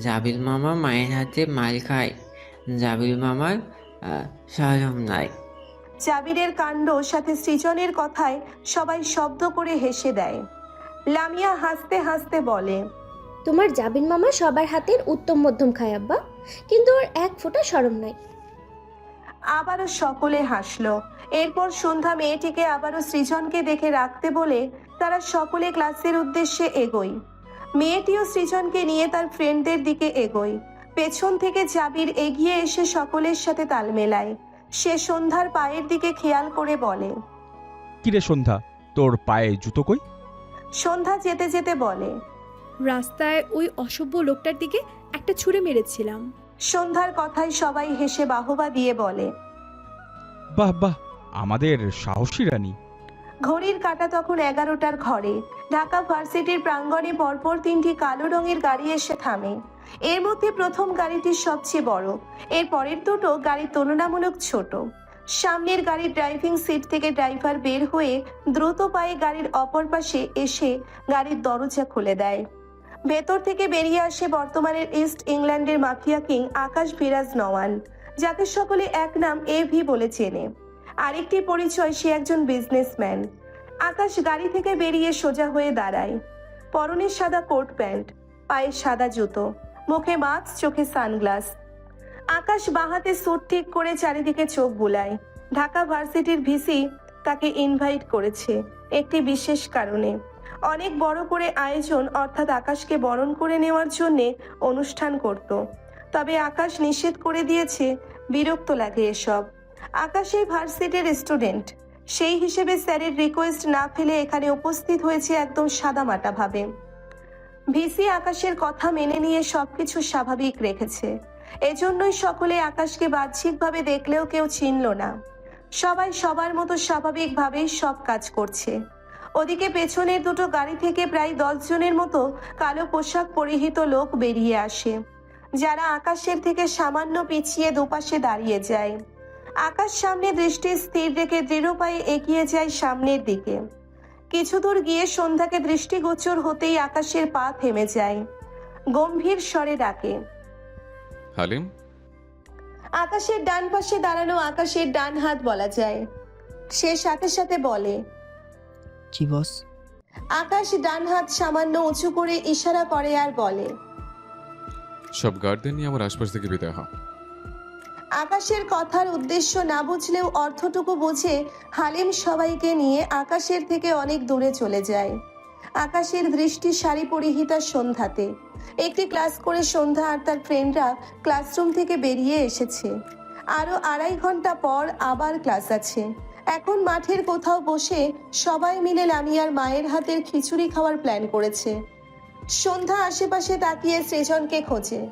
Zabeel মামা মায়ের হাতে মাল খায়। জাবিল মামার শরম নাই। জাবিরের কাণ্ড সাথে সৃজনের কথায় সবাই শব্দ করে হেসে দেয়। লামিয়া হাসতে হাসতে বলে, তোমার জাবিন মামা সবার হাতের উত্তম মধ্যম খায় আব্বা, কিন্তু ওর এক ফোঁটা শরম নাই। আবারও সকলে হাসলো। এরপর সন্ধ্যা মেয়েটিকে আবারও সৃজনকে দেখে রাখতে বলে তারা সকলে ক্লাসের উদ্দেশ্যে এগোয়। মেয়েটিও সৃজনকে নিয়ে তার ফ্রেন্ডদের দিকে এগোয়। পেছন থেকে জাবির এগিয়ে এসে সকলের সাথে তাল মেলায়। সে সন্ধ্যার পায়ের দিকে খেয়াল করে বলে, কিরে সন্ধ্যা, তোর পায়ে জুতো কই? সন্ধ্যা যেতে যেতে বলে, রাস্তায় ওই অসভ্য লোকটার দিকে একটা ছুঁড়ে মেরেছিলাম। সন্ধ্যার কথায় সবাই হেসে বাহবা দিয়ে বলে, বাহ বাহ, আমাদের সাহসী রানী। ঘড়ির কাঁটা তখন 11টার ঘরে। ঢাকা ভার্সিটির প্রাঙ্গণে পরপর 3টি কালো রঙের গাড়ি এসে থামে। এর মধ্যে প্রথম গাড়িটি সবচেয়ে বড়, এর পরের দুটো গাড়ি তুলনামূলক ছোট। সামনের গাড়ির ড্রাইভিং সিট থেকে ড্রাইভার বের হয়ে দ্রুত পায়ে গাড়ির অপর পাশে এসে গাড়ির দরজা খুলে দেয়। ভেতর থেকে বেরিয়ে আসে বর্তমানের ইস্ট ইংল্যান্ডের মাফিয়া কিং আকাশ ভিরাজ নওয়ান, যাকে সকলে এক নাম এভি বলে চেনে। আরেকটি পরিচয়, সে একজন বিজনেসম্যান। আকাশ গাড়ি থেকে বেরিয়ে সোজা হয়ে দাঁড়ায়। পরনে সাদা কোট প্যান্ট, পায়ে সাদা জুতো, মুখে মাস্ক, চোখে সানগ্লাস। আকাশ বাঁহাতে স্যুট ঠিক করে চারিদিকে চোখ বুলায়। ঢাকা ভার্সিটির ভিসি তাকে ইনভাইট করেছে একটি বিশেষ কারণে। অনেক বড় করে আয়োজন, অর্থাৎ আকাশকে বরণ করে নেওয়ার জন্যে অনুষ্ঠান করত। তবে আকাশ নিষেধ করে দিয়েছে, বিরক্ত লাগে এসব। আকাশ এই ভার্সিটির স্টুডেন্ট, সেই হিসেবে স্যারের রিকোয়েস্ট না ফেলে এখানে উপস্থিত হয়েছে একদম সাদামাটা ভাবে। ভিসি আকাশের কথা মেনে নিয়ে সবকিছু স্বাভাবিক রেখেছে। এজন্যই সকলে আকাশকে বাহ্যিকভাবে দেখলেও কেউ চিনল না। সবাই সবার মতো স্বাভাবিকভাবেই সব কাজ করছে। ওদিকে পেছনের দুটো গাড়ি থেকে প্রায় 10 জনের মতো কালো পোশাক পরিহিত লোক বেরিয়ে আসে, যারা আকাশের থেকে সামান্য পিছিয়ে দুপাশে দাঁড়িয়ে যায়। আকাশ সামনে দৃষ্টি স্থির রেখে দৃঢ় পায়ে এগিয়ে যায় সামনের দিকে। কিছু দূর গিয়ে সন্ধ্যাকে দৃষ্টিগোচর হতেই আকাশের পা থেমে যায়। গম্ভীর স্বরে ডাকে, হালিম। আকাশের ডান পাশে দাঁড়ানো আকাশের ডান হাত বলা যায়। সে সাথে সাথে বলে, জি বস। আকাশ ডান হাত সামান্য উঁচু করে ইশারা করে আর বলে, সব গার্ডদের নিয়ে আমার আশপাশ থেকে বিদায় হ। আকাশের কথার উদ্দেশ্য না বুঝলেও অর্থটুকু বুঝে হালিম সবাইকে নিয়ে আকাশের থেকে অনেক দূরে চলে যায়। আকাশের দৃষ্টি শাড়ি পরিহিতা সন্ধ্যাতে। একটি ক্লাস করে সন্ধ্যা আর তার ফ্রেন্ডরা ক্লাসরুম থেকে বেরিয়ে এসেছে। আরো 2.5 ঘন্টা পর আবার ক্লাস আছে। এখন মাঠের কোথাও বসে সবাই মিলে লামিয়ার মায়ের হাতের খিচুড়ি খাওয়ার প্ল্যান করেছে। সন্ধ্যা আশেপাশে তাকিয়ে সৃজনকে খোঁজে।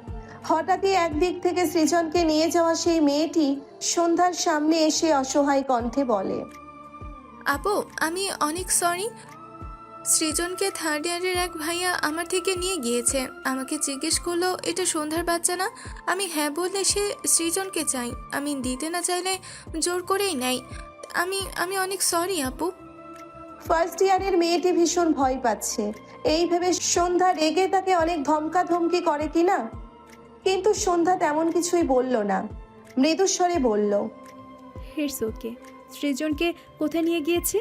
হঠাৎই একদিক থেকে সৃজনকে নিয়ে যাওয়া সেই মেয়েটি সন্ধ্যার সামনে এসে অসহায় কণ্ঠে বলে, আপু, আমি অনেক সরি। সৃজনকে 3rd ইয়ারের এক ভাইয়া আমার থেকে নিয়ে গিয়েছে। আমাকে জিজ্ঞেস করলো এটা সন্ধ্যার বাচ্চা না। আমি হ্যাঁ বললে সে সৃজনকে চাই, আমি দিতে না চাইলে জোর করেই নেয়। আমি অনেক সরি আপু। ফার্স্ট ইয়ারের মেয়েটি ভীষণ ভয় পাচ্ছে। এই ভেবে সন্ধ্যা রেগে তাকে অনেক ধমকাধমকি করে কিনা, কিন্তু সন্ধ্যা তেমন কিছুই বলল না। মৃদুস্বরে বলল, ইটস ওকে। সৃজনকে কোথায় নিয়ে গিয়েছে?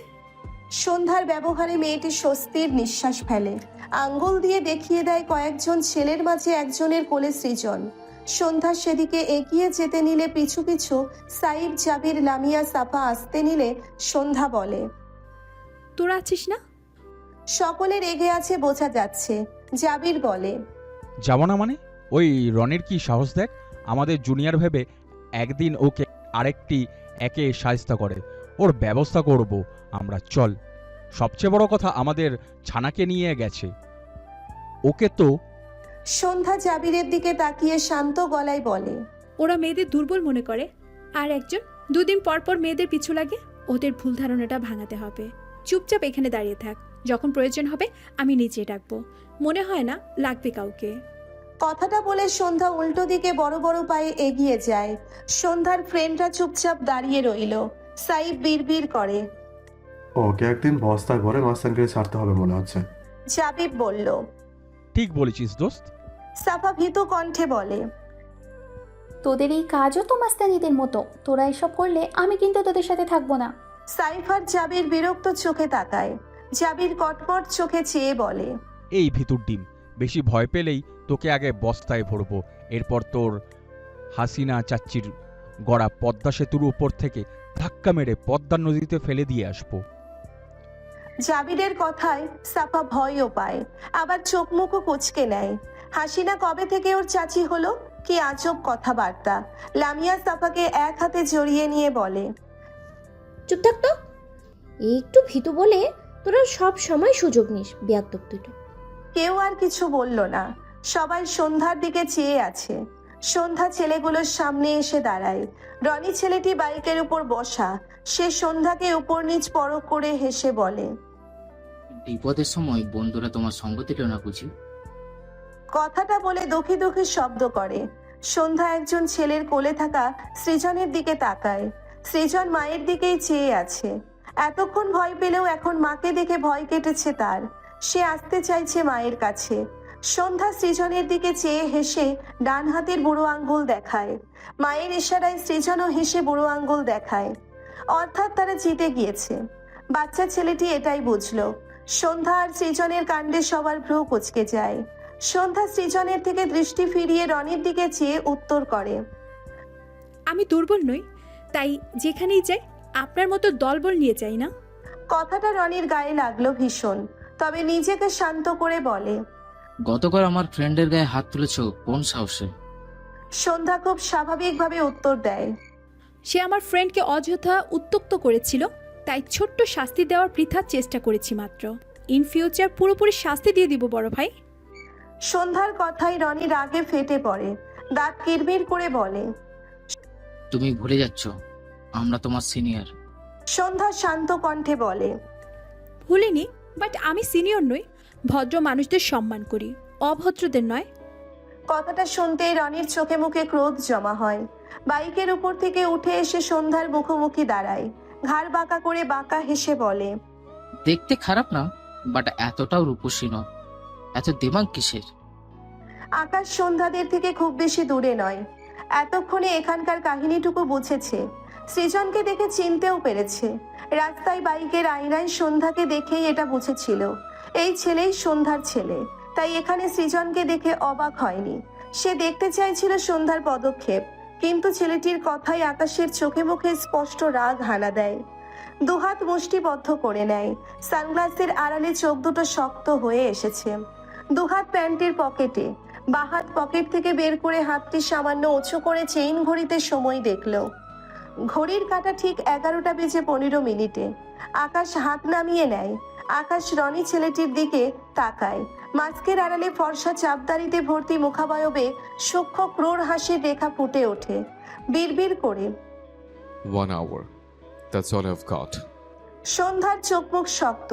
সন্ধ্যার ব্যবহারে মেয়েটি স্বস্তির নিঃশ্বাস ফেলে। আঙ্গুল দিয়ে দেখিয়ে দেয় কয়েকজন ছেলের মাঝে একজনের কোলে সৃজন। সন্ধ্যা সেদিকে এগিয়ে যেতে নিলে পিছু পিছু সাইব, জাবির, লামিয়া, সাফা আসতে নিলে সন্ধ্যা বলে, তোরা আছিস না? সকলে রেগে আছে বোঝা যাচ্ছে। জাবির বলে, যাব না মানে? ওই রনির কি সাহস দেখ, আমাদের জুনিয়র ভেবে একদিন ওকে আরেকটি একে সাহায্য করে। ওর ব্যবস্থা করব আমরা, চল। সবচেয়ে বড় কথা, আমাদের ছানাকে নিয়ে গেছে ওকে তো। সন্ধ্যা জাবিরের দিকে তাকিয়ে শান্ত গলায় বলে, ওরা মেয়েদের দুর্বল মনে করে, আর একজন 2 দিন পর পর মেয়েদের পিছু লাগে। ওদের ভুল ধারণাটা ভাঙাতে হবে। চুপচাপ এখানে দাঁড়িয়ে থাক, যখন প্রয়োজন হবে আমি নিচে ডাকবো। মনে হয় না লাগবে কাউকে। কথাটা বলে সন্ধ্যা উল্টো দিকে বড় বড় পায়ে এগিয়ে যায়। সন্ধ্যার ফ্রেন্ডরা চুপচাপ দাঁড়িয়ে রইল। সাইব বিড়বিড় করে, ওকে একদিন বস্তায় ভরে মাস্তানকে ছাড়তে হবে মনে হচ্ছে। জাবিব বলল। ঠিক বলেছিস দোস্ত। সাফা ভীতু কণ্ঠে বলে। তোদের এই কাজও তো মাস্তানিদের মতো, তোরা এসব করলে আমি কিন্তু তোদের সাথে থাকবো না। সাইফ আর জাবির বিরক্ত চোখে তাকায়। জাবির কটমট চোখে চেয়ে বলে, এই ভিতুর ডিম, বেশি ভয় পেলেই তোকে আগে বস্তায় ভরবো, এরপর তোর হাসিনা চাচ্চির গড়া পদ্মা সেতুর উপর থেকে ধাক্কা মেরে পদ্মা নদীতে ফেলে দিয়ে আসবো। জাবিরের কথায় সাফা ভয়ও পায়, আবার চোখ মুখও কুঁচকে নেয়। হাসিনা কবে থেকে ওর চাচি হলো? কি আজব কথাবার্তা। লামিয়া সাফাকে এক হাতে জড়িয়ে নিয়ে বলে, চুপ থাক তো, একটু ভীতু বলে তোরা সব সময় সুযোগ নিস, বেয়াদব দুটো। কেউ আর কিছু বলল না। সবাই সন্ধ্যার দিকে চেয়ে আছে। সন্ধ্যা ছেলেগুলোর সামনে এসে দাঁড়ায়। রনি ছেলেটি বাইকের উপর বসা। সে সন্ধ্যাকে উপর নিচ পরখ করে হেসে বলে, বিপদের সময় বন্ধুরা তোমার সঙ্গ দিল না বুঝি? কথাটা বলে দুঃখী দুঃখী শব্দ করে। সন্ধ্যা একজন ছেলের কোলে থাকা সৃজনের দিকে তাকায়। সৃজন মায়ের দিকেই চেয়ে আছে। এতক্ষণ ভয় পেলেও এখন মাকে দেখে ভয় কেটেছে তার। সে আসতে চাইছে মায়ের কাছে। সন্ধ্যা সৃজনের দিকে চেয়ে হেসে ডান হাতের বুড়ো আঙ্গুল দেখায়। মায়ের ইশারায় সৃজনও হেসে বুড়ো আঙ্গুল দেখায়। অর্থাৎ তারা জিতে গিয়েছে। বাচ্চা ছেলেটি এটাই বুঝলো। সন্ধ্যা আর সৃজনের কাণ্ডে সবার ভ্রু কুঁচকে যায়। সন্ধ্যা সৃজনের থেকে দৃষ্টি ফিরিয়ে রনির দিকে চেয়ে উত্তর করে, আমি দুর্বল নই, তাই যেখানেই যাই আপনার মতো দলবল নিয়ে যাই না। কথাটা রনির গায়ে লাগলো ভীষণ, তবে নিজেকে শান্ত করে বলে, গতকাল আমার ফ্রেন্ডের গায়ে হাত তুলেছ কোন সাহসে? সন্ধ্যা খুব স্বাভাবিকভাবে উত্তর দেয়, সে আমার ফ্রেন্ডকে অযথা উত্ত্যক্ত করেছিল, তাই ছোট্ট শাস্তি দেওয়ার বৃথা চেষ্টা করেছি মাত্র। ইন ফিউচার পুরোপুরি শাস্তি দিয়ে দিব বড় ভাই। সন্ধ্যার কথায় রনি রাগে ফেটে পড়ে। দাঁত কিরমির করে বলে, তুমি ভুলে যাচ্ছ আমরা তোমার সিনিয়র। সন্ধ্যা শান্ত কণ্ঠে বলে, ভুলিনি, বাট আমি সিনিয়র নই। ভদ্র মানুষদের সম্মান করি, অভদ্রদের নয়। কথাটা শুনতেই রনির চোখে মুখে ক্রোধ জমা হয়। বাইকের উপর থেকে উঠে এসে সন্ধ্যার মুখোমুখি দাঁড়ায়। ঘাড় বাঁকা করে বাঁকা হেসে বলে, দেখতে খারাপ না, বাট এতটাও রূপসী নয়। এত দিমাগ কিসের? আকাশ সন্ধ্যাদের থেকে খুব বেশি দূরে নয়। এতক্ষণে এখানকার কাহিনীটুকু বুঝেছে। সৃজনকে দেখে চিনতেও পেরেছে। রাস্তায় বাইকের আয়নায় সন্ধ্যাকে দেখেই এটা বুঝেছিল, এই ছেলেই সন্ধ্যার ছেলে। তাই এখানে সৃজনকে দেখে অবাক হয়নি। সে দেখতে চাইছিল সন্ধ্যার পদক্ষেপ, কিন্তু ছেলেটির কথাই আকাশের চোখে মুখে স্পষ্ট রাগ হানা দেয়। দুহাত মুষ্টিবদ্ধ করে নেয়। সানগ্লাসের আড়ালে চোখ দুটো শক্ত হয়ে এসেছে। দুহাত প্যান্টের পকেটে, বাহাত পকেট থেকে বের করে হাতটি সামান্য উঁচু করে চেইন ঘড়িতে সময় দেখল। ঘড়ির কাঁটা ঠিক 11:15 আকাশ হাত নামিয়ে নেয়। আকাশ রনি ছেলেটির দিকে তাকায়। মাস্কের আড়ালে ফর্সা চাপদারিতে ভর্তি মুখাবয়বে সূক্ষ্ম ক্রূর হাসির রেখা ফুটে ওঠে। বিড়বিড় করে, 1 hour. That's all I've got. সন্ধ্যার চোখ মুখ শক্ত।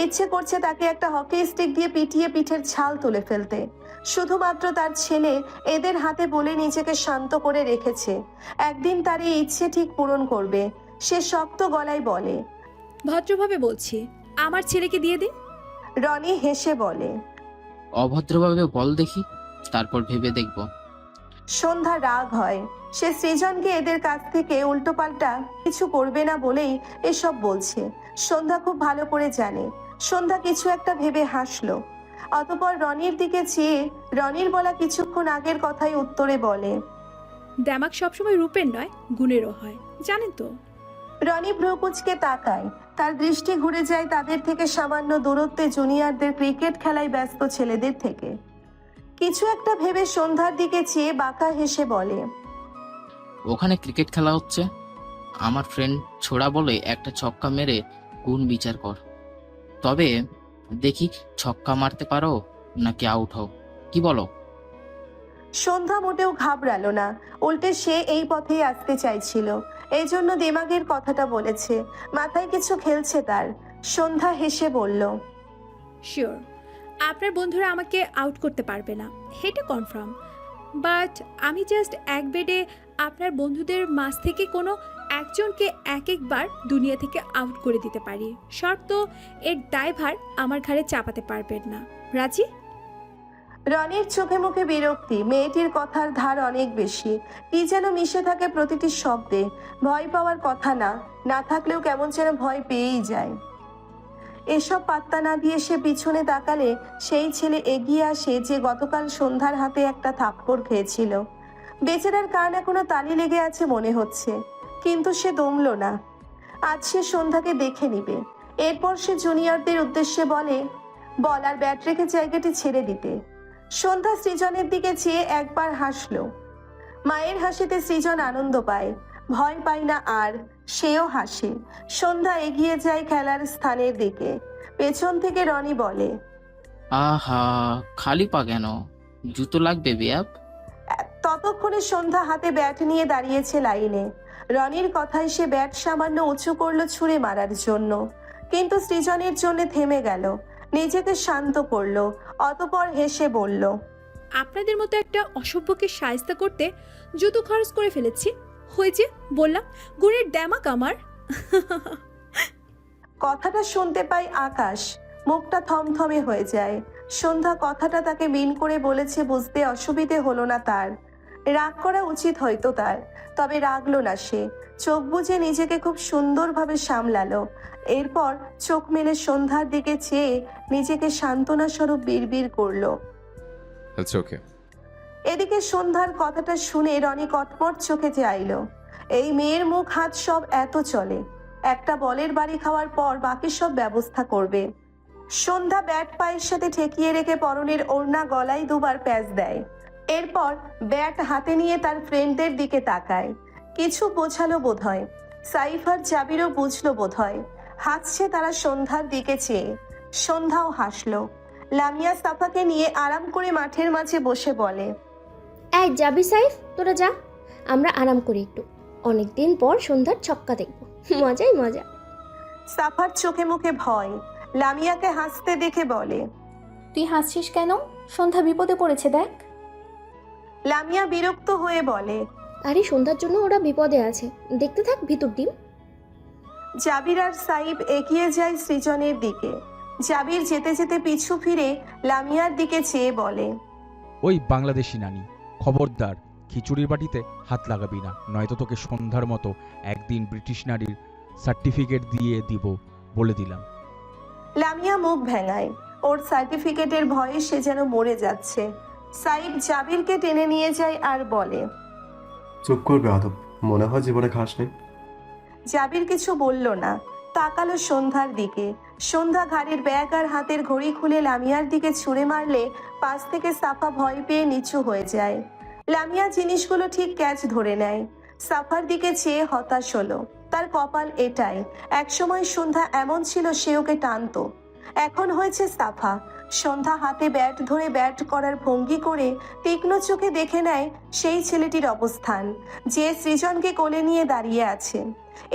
ইচ্ছে করছে তাকে একটা হকি স্টিক দিয়ে পিটিয়ে পিঠের ছাল তুলে ফেলতে। শুধুমাত্র তার ছেলে এদের হাতে বলে নিজেকে শান্ত করে রেখেছে। একদিন তার এই ইচ্ছে ঠিক পূরণ করবে। সে শক্ত গলায় বলে, ভদ্রভাবে বলছি, আমার ছেলেকে দিয়ে দিন। রনি হেসে বলে, অভদ্রভাবে বল দেখি, তারপর ভেবে দেখব। সন্ধ্যা রাগ হয়। সে সৃজনকে এদের কাছ থেকে উল্টোপাল্টা কিছু করবে না বলেই এসব বলছে। সন্ধ্যা খুব ভালো করে জানে। সন্ধ্যা কিছু একটা ভেবে হাসলো। অতঃপর রনির দিকে চেয়ে রনির বলা কিছুক্ষণ আগের কথাই উত্তরে বলে, দেমাগ সবসময় রূপের নয়, গুণেরও হয়, জানেন তো। রনি ভ্রুকুচকে তাকায়। তার দৃষ্টি ঘুরে যায় তাদের থেকে সামান্য দূরত্বে জুনিয়রদের ক্রিকেট খেলায় ব্যস্ত ছেলেদের থেকে। কিছু একটা ভেবে সন্ধ্যার দিকে চেয়ে বাঁকা হেসে বলে, ওখানে ক্রিকেট খেলা হচ্ছে, আমার ফ্রেন্ড ছোড়া বলে একটা ছক্কা মেরে গুণ বিচার কর। তবে দেখি ছক্কা মারতে পারো নাকি আউট হও, কি বলো? সন্ধ্যা মোটেও ঘাবড়ালো না। উল্টে সে এই পথেই আসতে চাইছিল। এই জন্য দিমাগের কথাটা বলেছে। মাথায় কিছু খেলছে তার। সন্ধ্যা হেসে বলল, শিওর, আপনার বন্ধুরা আমাকে আউট করতে পারবে না, এটা কনফার্ম। বাট আমি জাস্ট এক বেডে আপনার বন্ধুদের মাঝ থেকে কোনো একজনকে এক একবার দুনিয়া থেকে আউট করে দিতে পারি, শর্ত এর দায়ভার আমার ঘাড়ে চাপাতে পারবেন না। রাজি? রনির চোখে মুখে বিরক্তি, মেয়েটির কথার ধার অনেক বেশি, কি যেন মিশে থাকে প্রতিটি শব্দে। ভয় পাওয়ার কথা না, না থাকলেও কেমন যেন ভয় পেয়েই যায়। এসব পাত্তা না দিয়ে সে পিছনে তাকালে সেই ছেলে এগিয়ে আসে যে গতকাল সন্ধ্যার হাতে একটা থাপ্পড় খেয়েছিল। বেচারার কান এখনো তালি লেগে আছে মনে হচ্ছে, কিন্তু সে দমল না। আজ সে সন্ধ্যাকে দেখে নিবে। এরপর সে জুনিয়রদের উদ্দেশ্যে বলে, বল আর ব্যাট রেখে জায়গাটি ছেড়ে দিতে। সন্ধ্যা সৃজনের দিকে চেয়ে একবার হাসলো। মায়ের হাসিতে সৃজন আনন্দ পায়, ভয় পায় না আর, সেও হাসে। সন্ধ্যা এগিয়ে যায় খেলার স্থানের দিকে। পেছন থেকে রনি বলে, আহা, খালি পা কেন? জুতো লাগবে বিয়াপ। ততক্ষণে সন্ধ্যা হাতে ব্যাট নিয়ে দাঁড়িয়েছে লাইনে। রনির কথায় সে ব্যাট সামান্য উঁচু করলো ছুঁড়ে মারার জন্য, কিন্তু সৃজনের জন্য থেমে গেল, নিজেকে শান্ত করলো, অতঃপর হেসে বলল, আপনাদের মতো একটা অসভ্যকে সায়স্তা করতে জুতো খরচ করে ফেলেছি। হয়েছে বললাম, গুণের ড্যামাক আমার। কথাটা শুনতে পাই আকাশ, মুখটা থমথমে হয়ে যায়। সন্ধ্যা কথাটা তাকে মিন করে বলেছে বুঝতে অসুবিধে হলো না তার। রাগ করা উচিত হয়তো তার, তবে রাগলো না সে। চোখ বুজে নিজেকে খুব সুন্দরভাবে সামলালো। এরপর চোখ মেলে সন্ধ্যার দিকে চেয়ে নিজেকে সান্ত্বনা স্বরূপ বিড়বিড় করলো। আচ্ছা, ওকে। এদিকে সন্ধ্যার কথাটা শুনে রনি কটমট চোখে চাইল। এই মেয়ের মুখ হাত সব এত চলে, একটা বলের বাড়ি খাওয়ার পর বাকি সব ব্যবস্থা করবে। সন্ধ্যা ব্যাট পায়ের সাথে ঠেকিয়ে রেখে পরনের ওড়না গলায় দুবার প্যাঁচ দেয়। এরপর ব্যাট হাতে নিয়ে তার ফ্রেন্ডদের দিকে তাকায়। কিছু বোঝালো বোধহয়, সাইফ আর জাবিরও বুঝলো বোধহয়। হাসছে তারা সন্ধ্যার দিকে চেয়ে। সন্ধ্যাও হাসলো। লামিয়া সাফাকে নিয়ে আরাম করে মাঠের মাঝে বসে বলে, এই যাবি সাইফ, তোরা যা, আমরা আরাম করি একটু। অনেকদিন পর সন্ধ্যার ছক্কা দেখব, মজাই মজা। সাফার চোখে মুখে ভয়। লামিয়াকে হাসতে দেখে বলে, তুই হাসছিস কেন? সন্ধ্যা বিপদে পড়েছে দেখ। লামিয়া বিরক্ত হয়ে বলে, আরে সন্ধ্যার জন্য ওরা বিপদে আছে, দেখতে থাক ভিতর ডিম। জাবির আর সাইব এগিয়ে যায় সৃজনের দিকে। জাবির যেতে যেতে পিছু ফিরে লামিয়ার দিকে চেয়ে বলে, ওই বাংলাদেশি নানি, খবরদার খিচুড়ির বাটিতে হাত লাগাবি না, নয়তো তোকে সন্ধ্যার মতো একদিন ব্রিটিশ নারীর সার্টিফিকেট দিয়ে দিব, বলে দিলাম। লামিয়া মুখ ভেঙায়। ওর সার্টিফিকেটের ভয়ে সে যেন মরে যাচ্ছে। সাইব জাবিরকে টেনে নিয়ে যায় আর বলে, চুপ করবে আদব, মনে হয় জীবনে খাস নেই। জাবির কিছু বলল না, তাকালো সন্ধ্যার দিকে। সন্ধ্যা ঘাড়ের ব্যাগ আর হাতের ঘড়ি খুলে লামিয়ার দিকে ছুঁড়ে মারলে পাশ থেকে সাফা ভয় পেয়ে নিচু হয়ে যায়। লামিয়া জিনিসগুলো ঠিক ক্যাচ ধরে নেয়। সাফার দিকে চেয়ে হতাশ হলো। তার কপাল এটাই, একসময় সন্ধ্যা এমন ছিল সে ওকে টানতো, এখন হয়েছে সাফা। সন্ধ্যা হাতে ব্যাট ধরে ব্যাট করার ভঙ্গি করে তীক্ষ্ণ চোখে দেখে নেয় সেই ছেলেটির অবস্থান, যে সৃজনকে কোলে নিয়ে দাঁড়িয়ে আছে।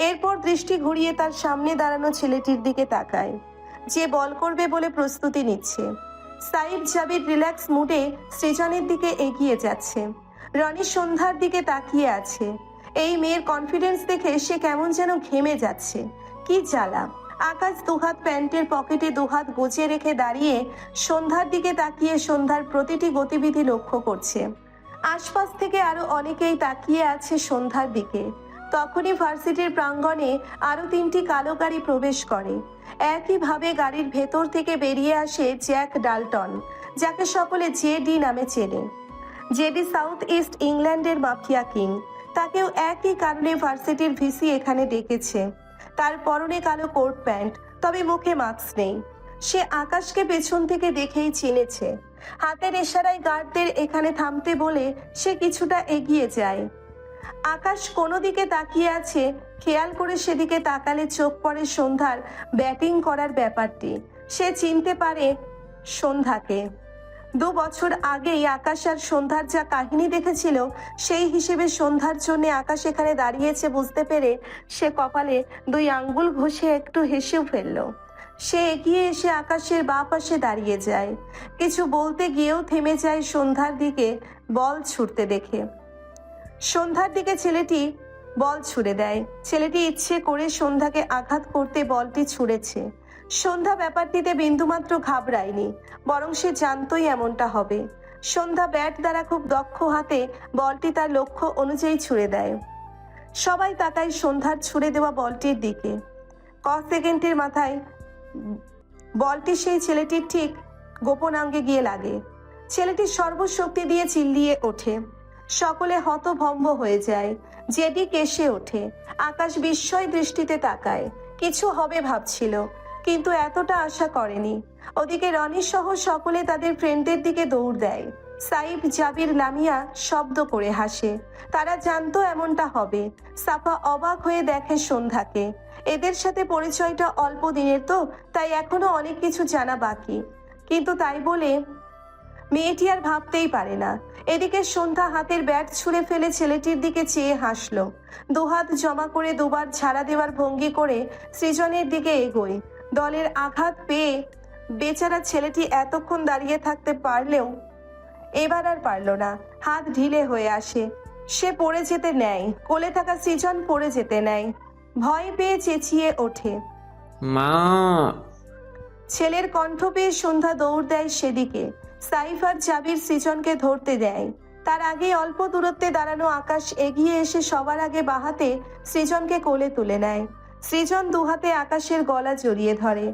এরপর দৃষ্টি ঘুরিয়ে তার সামনে দাঁড়ানো ছেলেটির দিকে তাকায়, যে বল করবে বলে প্রস্তুতি নিচ্ছে। সাইব জাবির রিল্যাক্স মুডে সৃজনের দিকে এগিয়ে যাচ্ছে। রনি সন্ধ্যার দিকে তাকিয়ে আছে। এই মেয়ের কনফিডেন্স দেখে সে কেমন যেন ঘেমে যাচ্ছে। কি জ্বালা! আকাশ দুহাত প্যান্টের পকেটে দুহাত গুজে রেখে দাঁড়িয়ে সন্ধ্যার দিকে তাকিয়ে সন্ধ্যার প্রতিটি গতিবিধি লক্ষ্য করছে। আশপাশ থেকে আরো অনেকেই তাকিয়ে আছে সন্ধ্যার দিকে। তখনই ভার্সিটির প্রাঙ্গণে আরো 3টি কালো গাড়ি প্রবেশ করে। একইভাবে গাড়ির ভেতর থেকে বেরিয়ে আসে জ্যাক ডালটন, যাকে সকলে জেডি নামে চেনে। জেডি সাউথ ইস্ট ইংল্যান্ডের মাফিয়া কিং। তাকেও একই কারণে ভার্সিটির ভিসি এখানে ডেকেছে। তার পরনে কালো কোট প্যান্ট, তবে মুখে মাস্ক নেই। সে আকাশকে পেছন থেকে দেখেই চিনেছে। হাতের ইশারায় গার্ডদের এখানে থামতে বলে সে কিছুটা এগিয়ে যায়। আকাশ কোনো দিকে তাকিয়ে আছে, খেয়াল করে সেদিকে তাকালে চোখ পড়ে সন্ধ্যার ব্যাটিং করার ব্যাপারটি। সে চিনতে পারে সন্ধ্যাকে। 2 বছর আগেই আকাশ আর সন্ধ্যার যা কাহিনী দেখেছিল, সেই হিসেবে সন্ধ্যার জন্য আকাশ এখানে দাঁড়িয়েছে বুঝতে পেরে সে কপালে 2 আঙ্গুল ঘষে একটু হেসেও ফেলল। সে এগিয়ে এসে আকাশের বাঁ পাশে দাঁড়িয়ে যায়। কিছু বলতে গিয়েও থেমে যায় সন্ধ্যার দিকে বল ছুটতে দেখে। সন্ধ্যার দিকে ছেলেটি বল ছুড়ে দেয়। ছেলেটি ইচ্ছে করে সন্ধ্যাকে আঘাত করতে বলটি ছুঁড়েছে। সন্ধ্যা ব্যাপারটিতে বিন্দুমাত্র ঘাবড়ায়নি, বরং সে জানতই এমনটা হবে। সন্ধ্যা ব্যাট দ্বারা খুব দক্ষ হাতে বলটি তার লক্ষ্য অনুযায়ী ছুঁড়ে দেয়। সবাই তাকায় সন্ধ্যার ছুঁড়ে দেওয়া বলটির দিকে। কয়েক সেকেন্ডের মাথায় বলটি সেই ছেলেটির ঠিক গোপনাঙ্গে গিয়ে লাগে। ছেলেটি সর্বশক্তি দিয়ে চিল্লিয়ে ওঠে। সকলে হতভম্ব হয়ে যায়। জেডি কেশে ওঠে। আকাশ বিস্ময় দৃষ্টিতে তাকায়। কিছু হবে ভাবছিল, কিন্তু এতটা আশা করেনি। ওদিকে রনি সহ সকলে তাদের ফ্রেন্ডদের দিকে দৌড় দেয়। সাইফ, জাবির, লামিয়া শব্দ করে হাসে। তারা জানতো এমনটা হবে। সাফা অবাক হয়ে দেখে সন্ধ্যাকে। এদের সাথে পরিচয়টা অল্প দিনের তো, তাই এখনো অনেক কিছু জানা বাকি। কিন্তু তাই বলে মেয়েটি আর ভাবতেই পারে না। এদিকে সন্ধ্যা হাতের ব্যাট ছুঁড়ে ফেলে ছেলেটির দিকে চেয়ে হাসলো। দুহাত জমা করে দুবার ঝাড়া দেওয়ার ভঙ্গি করে সৃজনের দিকে এগোয়। দলের আঘাত পেয়ে বেচারা ছেলেটি এতক্ষণ দাঁড়িয়ে থাকতে পারলেও এবার আর পারল না। হাত ঢিলে হয়ে আসে। সে পড়ে যেতে নেয়। কোলে থাকা সৃজন পড়ে যেতে নেয়। ভয় পেয়ে চেঁচিয়ে ওঠে, মা। ছেলের কণ্ঠ পেয়ে সন্ধ্যা দৌড় দেয় সেদিকে। সাইফ আর জাবির সৃজনকে ধরতে দেয়। তার আগে অল্প দূরত্বে দাঁড়ানো আকাশ এগিয়ে এসে সবার আগে বাহাতে সৃজনকে কোলে তুলে নেয়। সৃজন দুহাতে আকাশের গলা জড়িয়ে ধরে।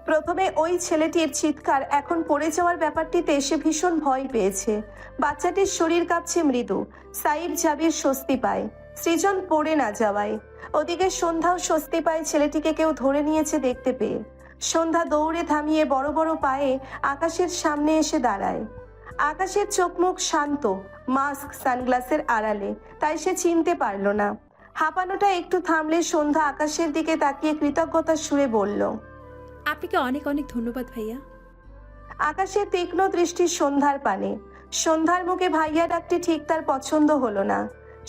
প্রথমে ওই ছেলেটির চিৎকার, এখন পড়ে যাওয়ার ব্যাপারটিতে সে ভীষণ ভয় পেয়েছে। বাচ্চাটির শরীর কাঁপছে মৃদু। সাইফ, জাবির স্বস্তি পায় সৃজন পড়ে না যাওয়ায়। ওদিকে সন্ধ্যাও স্বস্তি পায় ছেলেটিকে কেউ ধরে নিয়েছে দেখতে পেয়ে। সন্ধ্যা দৌড়ে থামিয়ে বড় বড় পায়ে আকাশের সামনে এসে দাঁড়ায়। আকাশের চোখ মুখ শান্ত, মাস্ক সানগ্লাসের আড়ালে, তাই সে চিনতে পারল না। হাঁপানোটা একটু থামলে সন্ধ্যা আকাশের দিকে তাকিয়ে কৃতজ্ঞতার সুরে বলল, আপনাকে অনেক অনেক ধন্যবাদ ভাইয়া। আকাশের তীক্ষ্ণ দৃষ্টি সন্ধ্যার পানে। সন্ধ্যার মুখে ভাইয়া ডাকটি ঠিক তার পছন্দ হলো না।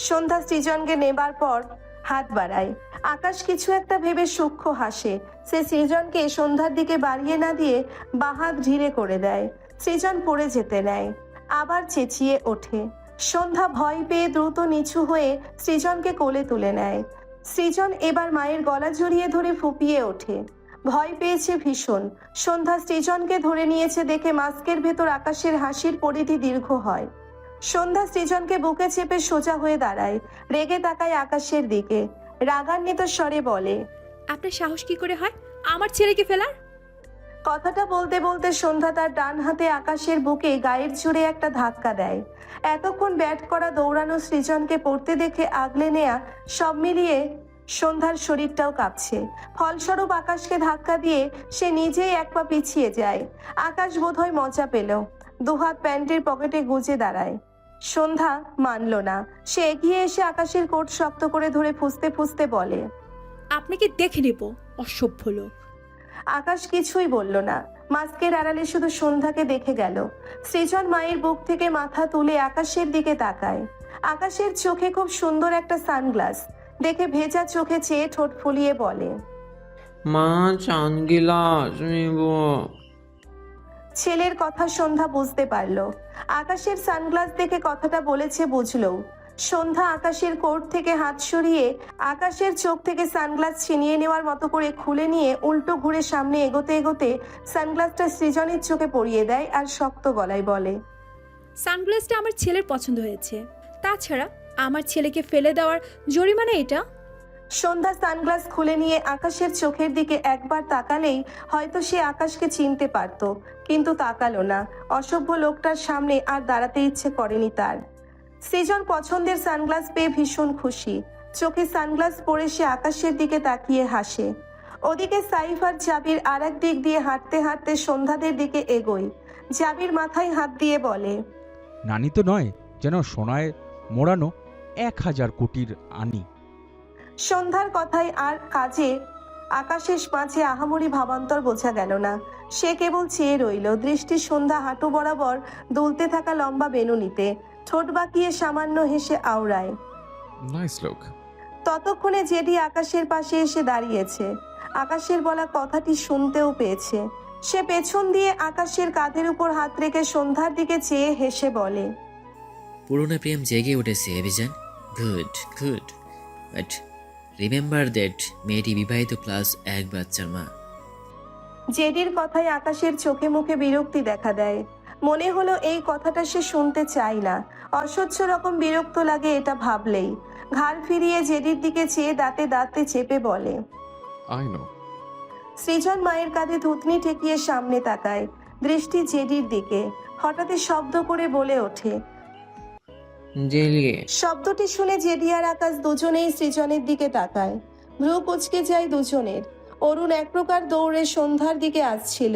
সন্ধ্যা সৃজনকে নেবার পর হাত বাড়ায়। আকাশ কিছু একটা ভেবে সূক্ষ্ম হাসে। সে সৃজনকে সন্ধ্যার দিকে বাড়িয়ে না দিয়ে বাহাত ঢিলে করে দেয়। সৃজন পড়ে যেতে নেয়। আবার চেঁচিয়ে ওঠে। সন্ধ্যা ভয় পেয়ে দ্রুত নিচু হয়ে সৃজনকে কোলে তুলে নেয়। সৃজন এবার মায়ের গলা জড়িয়ে ধরে ফুপিয়ে ওঠে। ভয় পেয়েছে ভীষণ। সন্ধ্যা সৃজনকে ধরে নিয়েছে দেখে মাস্কের ভেতর আকাশের হাসির পরিধি দীর্ঘ হয়। সন্ধ্যা সৃজনকে বুকে চেপে সোজা হয়ে দাঁড়ায়। রেগে তাকায় আকাশের দিকে। রাগান্বিত স্বরে বলে, আপনার সাহস কি করে হয় আমার ছেলেকে ফেলার? কথাটা বলতে বলতে সন্ধ্যা তার ডান হাতে আকাশের বুকে গায়ের জোরে একটা ধাক্কা দেয়। এতক্ষণ ব্যাট করা দৌড়ানো সৃজনকে পড়তে দেখে আগলে নেয়া সব মিলিয়ে সন্ধ্যার শরীরটাও কাঁপছে। ফলস্বরূপ আকাশকে ধাক্কা দিয়ে সে নিজেই এক পা পিছিয়ে যায়। আকাশ বোধহয় মজা পেল। দুহাত প্যান্টের পকেটে গুজে দাঁড়ায়। সন্ধ্যা মানল না। সে এগিয়ে এসে আকাশের কোট শক্ত করে ধরে ফুঁসতে ফুঁসতে বলে, আপনাকে দেখে নেব, অসভ্য লোক। আকাশ কিছুই বলল না। মাস্কের আড়ালে শুধু সন্ধ্যাকে দেখে গেল। সৃজন মায়ের বুক থেকে মাথা তুলে আকাশের দিকে তাকায়। আকাশের চোখে খুব সুন্দর একটা সানগ্লাস দেখে ভেজা চোখে চেয়ে ঠোঁট ফুলিয়ে বলে, মা, সানগ্লাস নিব। ছেলের কথা সন্ধ্যা বুঝতে পারল। আকাশের সানগ্লাস দেখে কথাটা বলেছে বুঝলো। সন্ধ্যা আকাশের কোট থেকে হাত সরিয়ে আকাশের চোখ থেকে সানগ্লাস ছিনিয়ে নেওয়ার মতো করে খুলে নিয়ে উল্টো ঘুরে সামনে এগোতে এগোতে সানগ্লাসটা সৃজনের চোখে পরিয়ে দেয় আর শক্ত গলায় বলে, সানগ্লাসটা আমার ছেলের পছন্দ হয়েছে। তাছাড়া আমার ছেলেকে ফেলে দেওয়ার জরিমানা এটা। সন্ধ্যা সানগ্লাস খুলে নিয়ে আকাশের চোখের দিকে একবার তাকালেই হয়তো সে আকাশকে চিনতে পারত, কিন্তু তাকালো না। অসভ্য লোকটার সামনে আর দাঁড়াতে ইচ্ছে করেনি তার। সৃজন পছন্দের সানগ্লাস পেয়ে ভীষণ খুশি। চোখে সানগ্লাস পরে সে আকাশের দিকে তাকিয়ে হাসে। ওদিকে সাইফ আর জাবির আর এক দিক দিয়ে হাঁটতে হাঁটতে সন্ধ্যাদের দিকে এগোয়। জাবির মাথায় হাত দিয়ে বলে, নানি তো নয়, যেন সোনায় মোড়ানো 1000 কোটির আনি। সন্ধ্যার কথায় আর কাজে আকাশের মাঝে আহামরি ভাবান্তর বোঝা গেল না। সে কেবল চেয়ে রইল। দৃষ্টি সন্ধ্যা হাঁটু বরাবর দুলতে থাকা লম্বা বেনুনিতে। ঠোঁট বাঁকিয়ে সামান্য হেসে আওড়ায়। নাইস লোক। ততক্ষণে জেডি আকাশের পাশে এসে দাঁড়িয়েছে। আকাশের বলা কথাটি শুনতেও পেয়েছে। সে পেছন দিয়ে আকাশের কাঁধের উপর হাত রেখে সন্ধ্যার দিকে চেয়ে হেসে বলে, পুরনো প্রেম জেগে উঠেছে অভিযান। Good good. But remember that মেয়েটি বিবাহিত প্লাস এক বাচ্চার মা। জেডির কথায় আকাশের চোখে মুখে বিরক্তি দেখা দেয়। মনে হলো এই কথাটা সে শুনতে চায় না। অসহ্য রকম বিরক্ত লাগে এটা ভাবলেই। ঘাড় ফিরিয়ে জেডির দিকে চেয়ে দাঁতে দাঁতে চেপে বলে। I know. সৃজন মায়ের কাঁধে থুতনি ঠেকিয়ে সামনে তাকায়, দৃষ্টি জেডির দিকে। হঠাৎই শব্দ করে বলে ওঠে। জেলিয়ে। শব্দটি শুনে জেডি আর আকাশ দুজনেই সৃজনের দিকে তাকায়। ভ্রু কুচকে যায় দুজনের। অরুণ এক প্রকার দৌড়ে সন্ধ্যার দিকে আসছিল।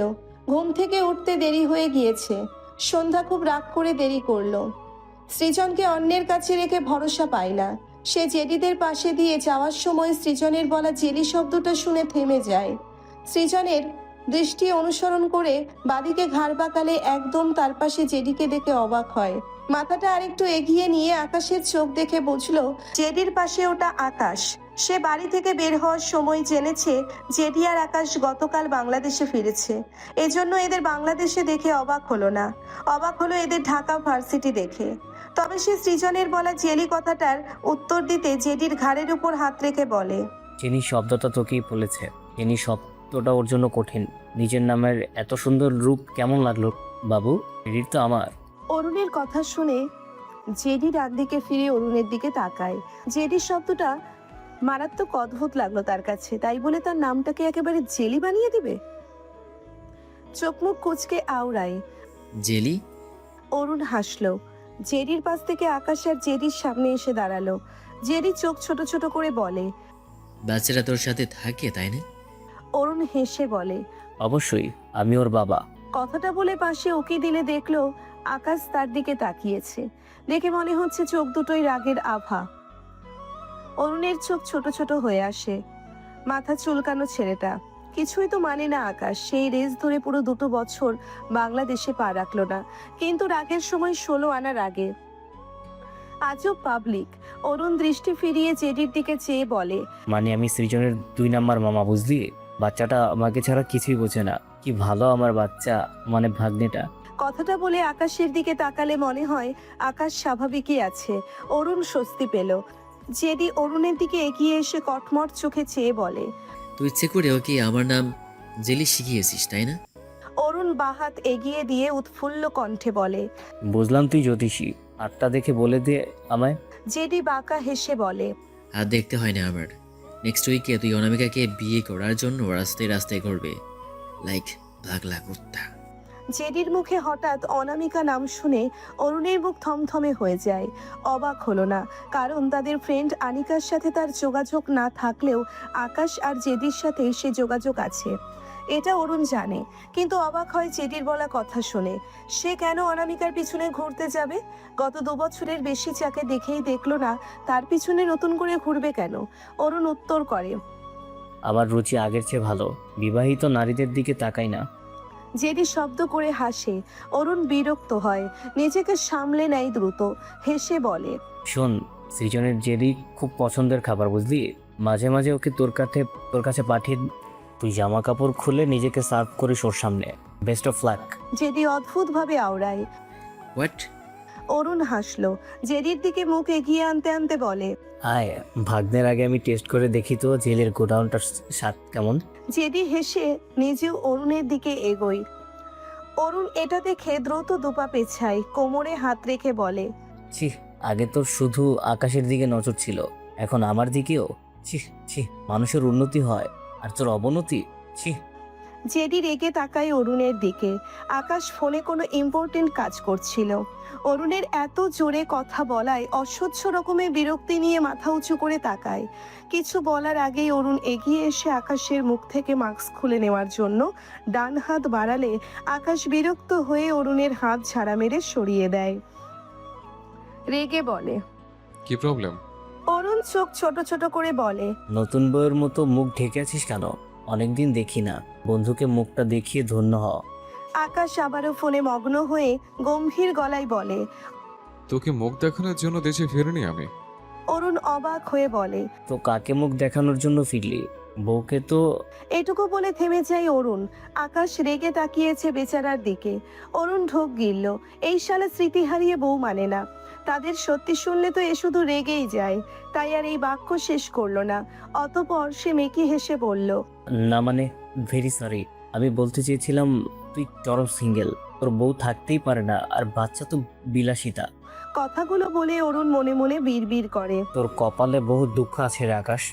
ঘুম থেকে উঠতে দেরি হয়ে গিয়েছে। সন্ধ্যা খুব রাগ করে দেরি করলো। সৃজনকে অন্যের কাছে রেখে ভরসা পায় না। সে জেডিদের পাশে দিয়ে যাওয়ার সময় সৃজনের বলা জেলি শব্দটা শুনে থেমে যায়। সৃজনের দৃষ্টি অনুসরণ করে বাদিকে ঘাড় বাঁকালে একদম তার পাশে জেডিকে দেখে অবাক হয়। মাথাটা আরেকটু এগিয়ে নিয়ে আকাশের চোখ দেখে বুঝলো জেডির পাশে ওটা আকাশ। সে বাড়ি থেকে বের হওয়ার সময় জেনেছে জেডি আর আকাশ গতকাল বাংলাদেশে ফিরেছে। এজন্য এদের বাংলাদেশে দেখে অবাক হলো না, অবাক হলো এদের ঢাকা ভার্সিটি দেখে। তবে সে সৃজনের বলা জেলি কথাটার উত্তর দিতে জেডির ঘাড়ের উপর হাত রেখে বলে, জেনি শব্দটা তোকেই বলেছে। জেনি শব্দটা ওর জন্য কঠিন। নিজের নামের এত সুন্দর রূপ কেমন লাগলো বাবু? ক্রেডিট তো আমার। অরুণের কথা শুনে জেডি ডান দিকে ফিরে অরুণের দিকে তাকায়। জেডির শব্দটা মারাত্মক অদ্ভুত লাগলো তার কাছে, তাই বলে তার নামটাকে একেবারে জেলি বানিয়ে দিবে। চোখ মুখ কুচকে আওড়ায়। জেলি? অরুণ হাসলো। জেডির পাশ থেকে আকাশ আর জেডির সামনে এসে দাঁড়ালো। জেডি চোখ ছোট ছোট করে বলে, বাচ্চারা তোর সাথে থাকে তাই না? অরুণ হেসে বলে, অবশ্যই, আমি ওর বাবা। কথাটা বলে পাশে উকি দিলে দেখলো আকাশ তার দিকে তাকিয়েছে। দেখে মনে হচ্ছে চোখ দুটোই রাগের আভা। অরুণের চোখ ছোট ছোট হয়ে আসে। মাথা চুলকানো ছেলেটা কিছুই তো মানে না আকাশ। সেই রেস ধরে পুরো 2 বছর বাংলাদেশে পা রাখলো না, কিন্তু রাগের সময় 16 আনার আগে। আজও পাবলিক। অরুণ দৃষ্টি ফিরিয়ে জেডির দিকে চেয়ে বলে, মানে আমি সৃজনের 2 নাম্বার মামা, বুঝলি? বাচ্চাটা আমাকে ছাড়া কিছুই বোঝে না। কি ভালো আমার বাচ্চা, মানে ভাগ্নেটা। কথাটা বলে আকাশের দিকে তাকালে মনে হয় আকাশ স্বাভাবিকই আছে। অরুণ স্বস্তি পেল। জেডি অরুণের দিকে এগিয়ে এসে কটমট চোখে চেয়ে বলে, তুই ইচ্ছে করে ওকে আমার নাম জেলি শিখিয়েছিস তাই না? অরুণ বাহাত এগিয়ে দিয়ে উৎফুল্ল কণ্ঠে বলে, বুঝলাম তুই জ্যোতিষী। আটটা দেখে বলে দে আমায়। জেডি বাঁকা হেসে বলে, আর দেখতে হয় না আমার। নেক্সট উইকে তুই অনামিকাকে বিয়ে করার জন্য রাস্তায় রাস্তায় করবে, লাইক পাগলা কুত্তা। জেডির মুখে হঠাৎ অনামিকা নাম শুনে অরুণের মুখ থমথমে হয়ে যায়। অবাক হলো না, কারণ তাদের ফ্রেন্ড আনিকার সাথে তার যোগাযোগ না থাকলেও আকাশ আর জেডির সাথে সে যোগাযোগ আছে, এটা অরুণ জানে। কিন্তু অবাক হয় জেডির বলা কথা শুনে। সে কেন অনামিকার পিছনে ঘুরতে যাবে? গত 2 বছরের বেশি যাকে দেখেই দেখলো না, তার পিছনে নতুন করে ঘুরবে কেন? অরুণ উত্তর করে, আমার রুচি আগের চেয়ে ভালো। বিবাহিত নারীদের দিকে তাকাই না। জেডি শব্দ করে হাসে। অরুণ বিরক্ত হয়, নিজেকে সামলে নেয় দ্রুত। হেসে বলে, শোন, সৃজনের জেলি খুব পছন্দের খাবার, বুঝলি? মাঝে মাঝে ওকে তোর কাছে পাঠিয়ে তুই জামা কাপড় খুলে নিজেকে সার্ভ করিস ওর সামনে। Best of luck. জেডি অদ্ভুত ভাবে আওড়ায়। হোয়াট? অরুণ হাসলো। জেডির দিকে মুখ এগিয়ে আনতে আনতে বলে, আয়, ভাগ্নের আগে আমি টেস্ট করে দেখি তো জেলের গোডাউনটার স্বাদ কেমন। জেডি হেসে নিজেও অরুণের দিকে এগোয়। অরুণ এটা দেখে দ্রুত দুপা পেছায়, কোমরে হাত রেখে বলে, ছি, আগে তোর শুধু আকাশের দিকে নজর ছিল, এখন আমার দিকেও। ছি ছি, মানুষের উন্নতি হয় আর তোর অবনতি। ছি। জেডি রেগে তাকায় অরুণের দিকে। আকাশ ফোনে কোনো ইম্পর্টেন্ট কাজ করছিল। অরুণের এত জোরে কথা বলায় অসহ্য রকমের বিরক্তি নিয়ে মাথা উঁচু করে তাকায়। কিছু বলার আগেই অরুণ এগিয়ে এসে আকাশের মুখ থেকে মাস্ক খুলে নেওয়ার জন্য ডান হাত বাড়ালে আকাশ বিরক্ত হয়ে অরুণের হাত ঝাড়া মেরে সরিয়ে দেয়। রেগে বলে, কি প্রবলেম? অরুণ চোখ ছোট ছোট করে বলে, নতুন বইয়ের মতো মুখ ঢেকে আছিস কেন? অনেকদিন দেখি না, বন্ধুকে মুখটা দেখিয়ে ধন্য হ। আকাশ আবারও ফোনে মগ্ন হয়ে গম্ভীর গলায় বলে, তোকে মুখ দেখানোর জন্য দেশে ফেরিনি আমি। অরুণ অবাক হয়ে বলে, তো কাকে মুখ দেখানোর জন্য ফিরলি? বউকে তো। এটুকু বলে থেমে যায় অরুণ। আকাশ রেগে তাকিয়েছে বেচারার দিকে। অরুণ ঢোক গিলল। এই শালা স্মৃতি হারিয়ে বউ মানে না। তাদের সত্যি শুনলে তো এ শুধু রেগেই যায়, তাই আর এই বাক্য শেষ করলো না। অতঃপর সে মেকি হেসে বলল, না মানে ভেরি সরি, আমি বলতে চেয়েছিলাম তুই চরম সিঙ্গেল, তোর বউ থাকতেই পারে না, আর বাচ্চা তো বিলাসিতা। কথাগুলো বলে অরুণ মনে মনে বিড়বিড় করে। তোর কপালে বহু দুঃখ আছে রে আকাশ।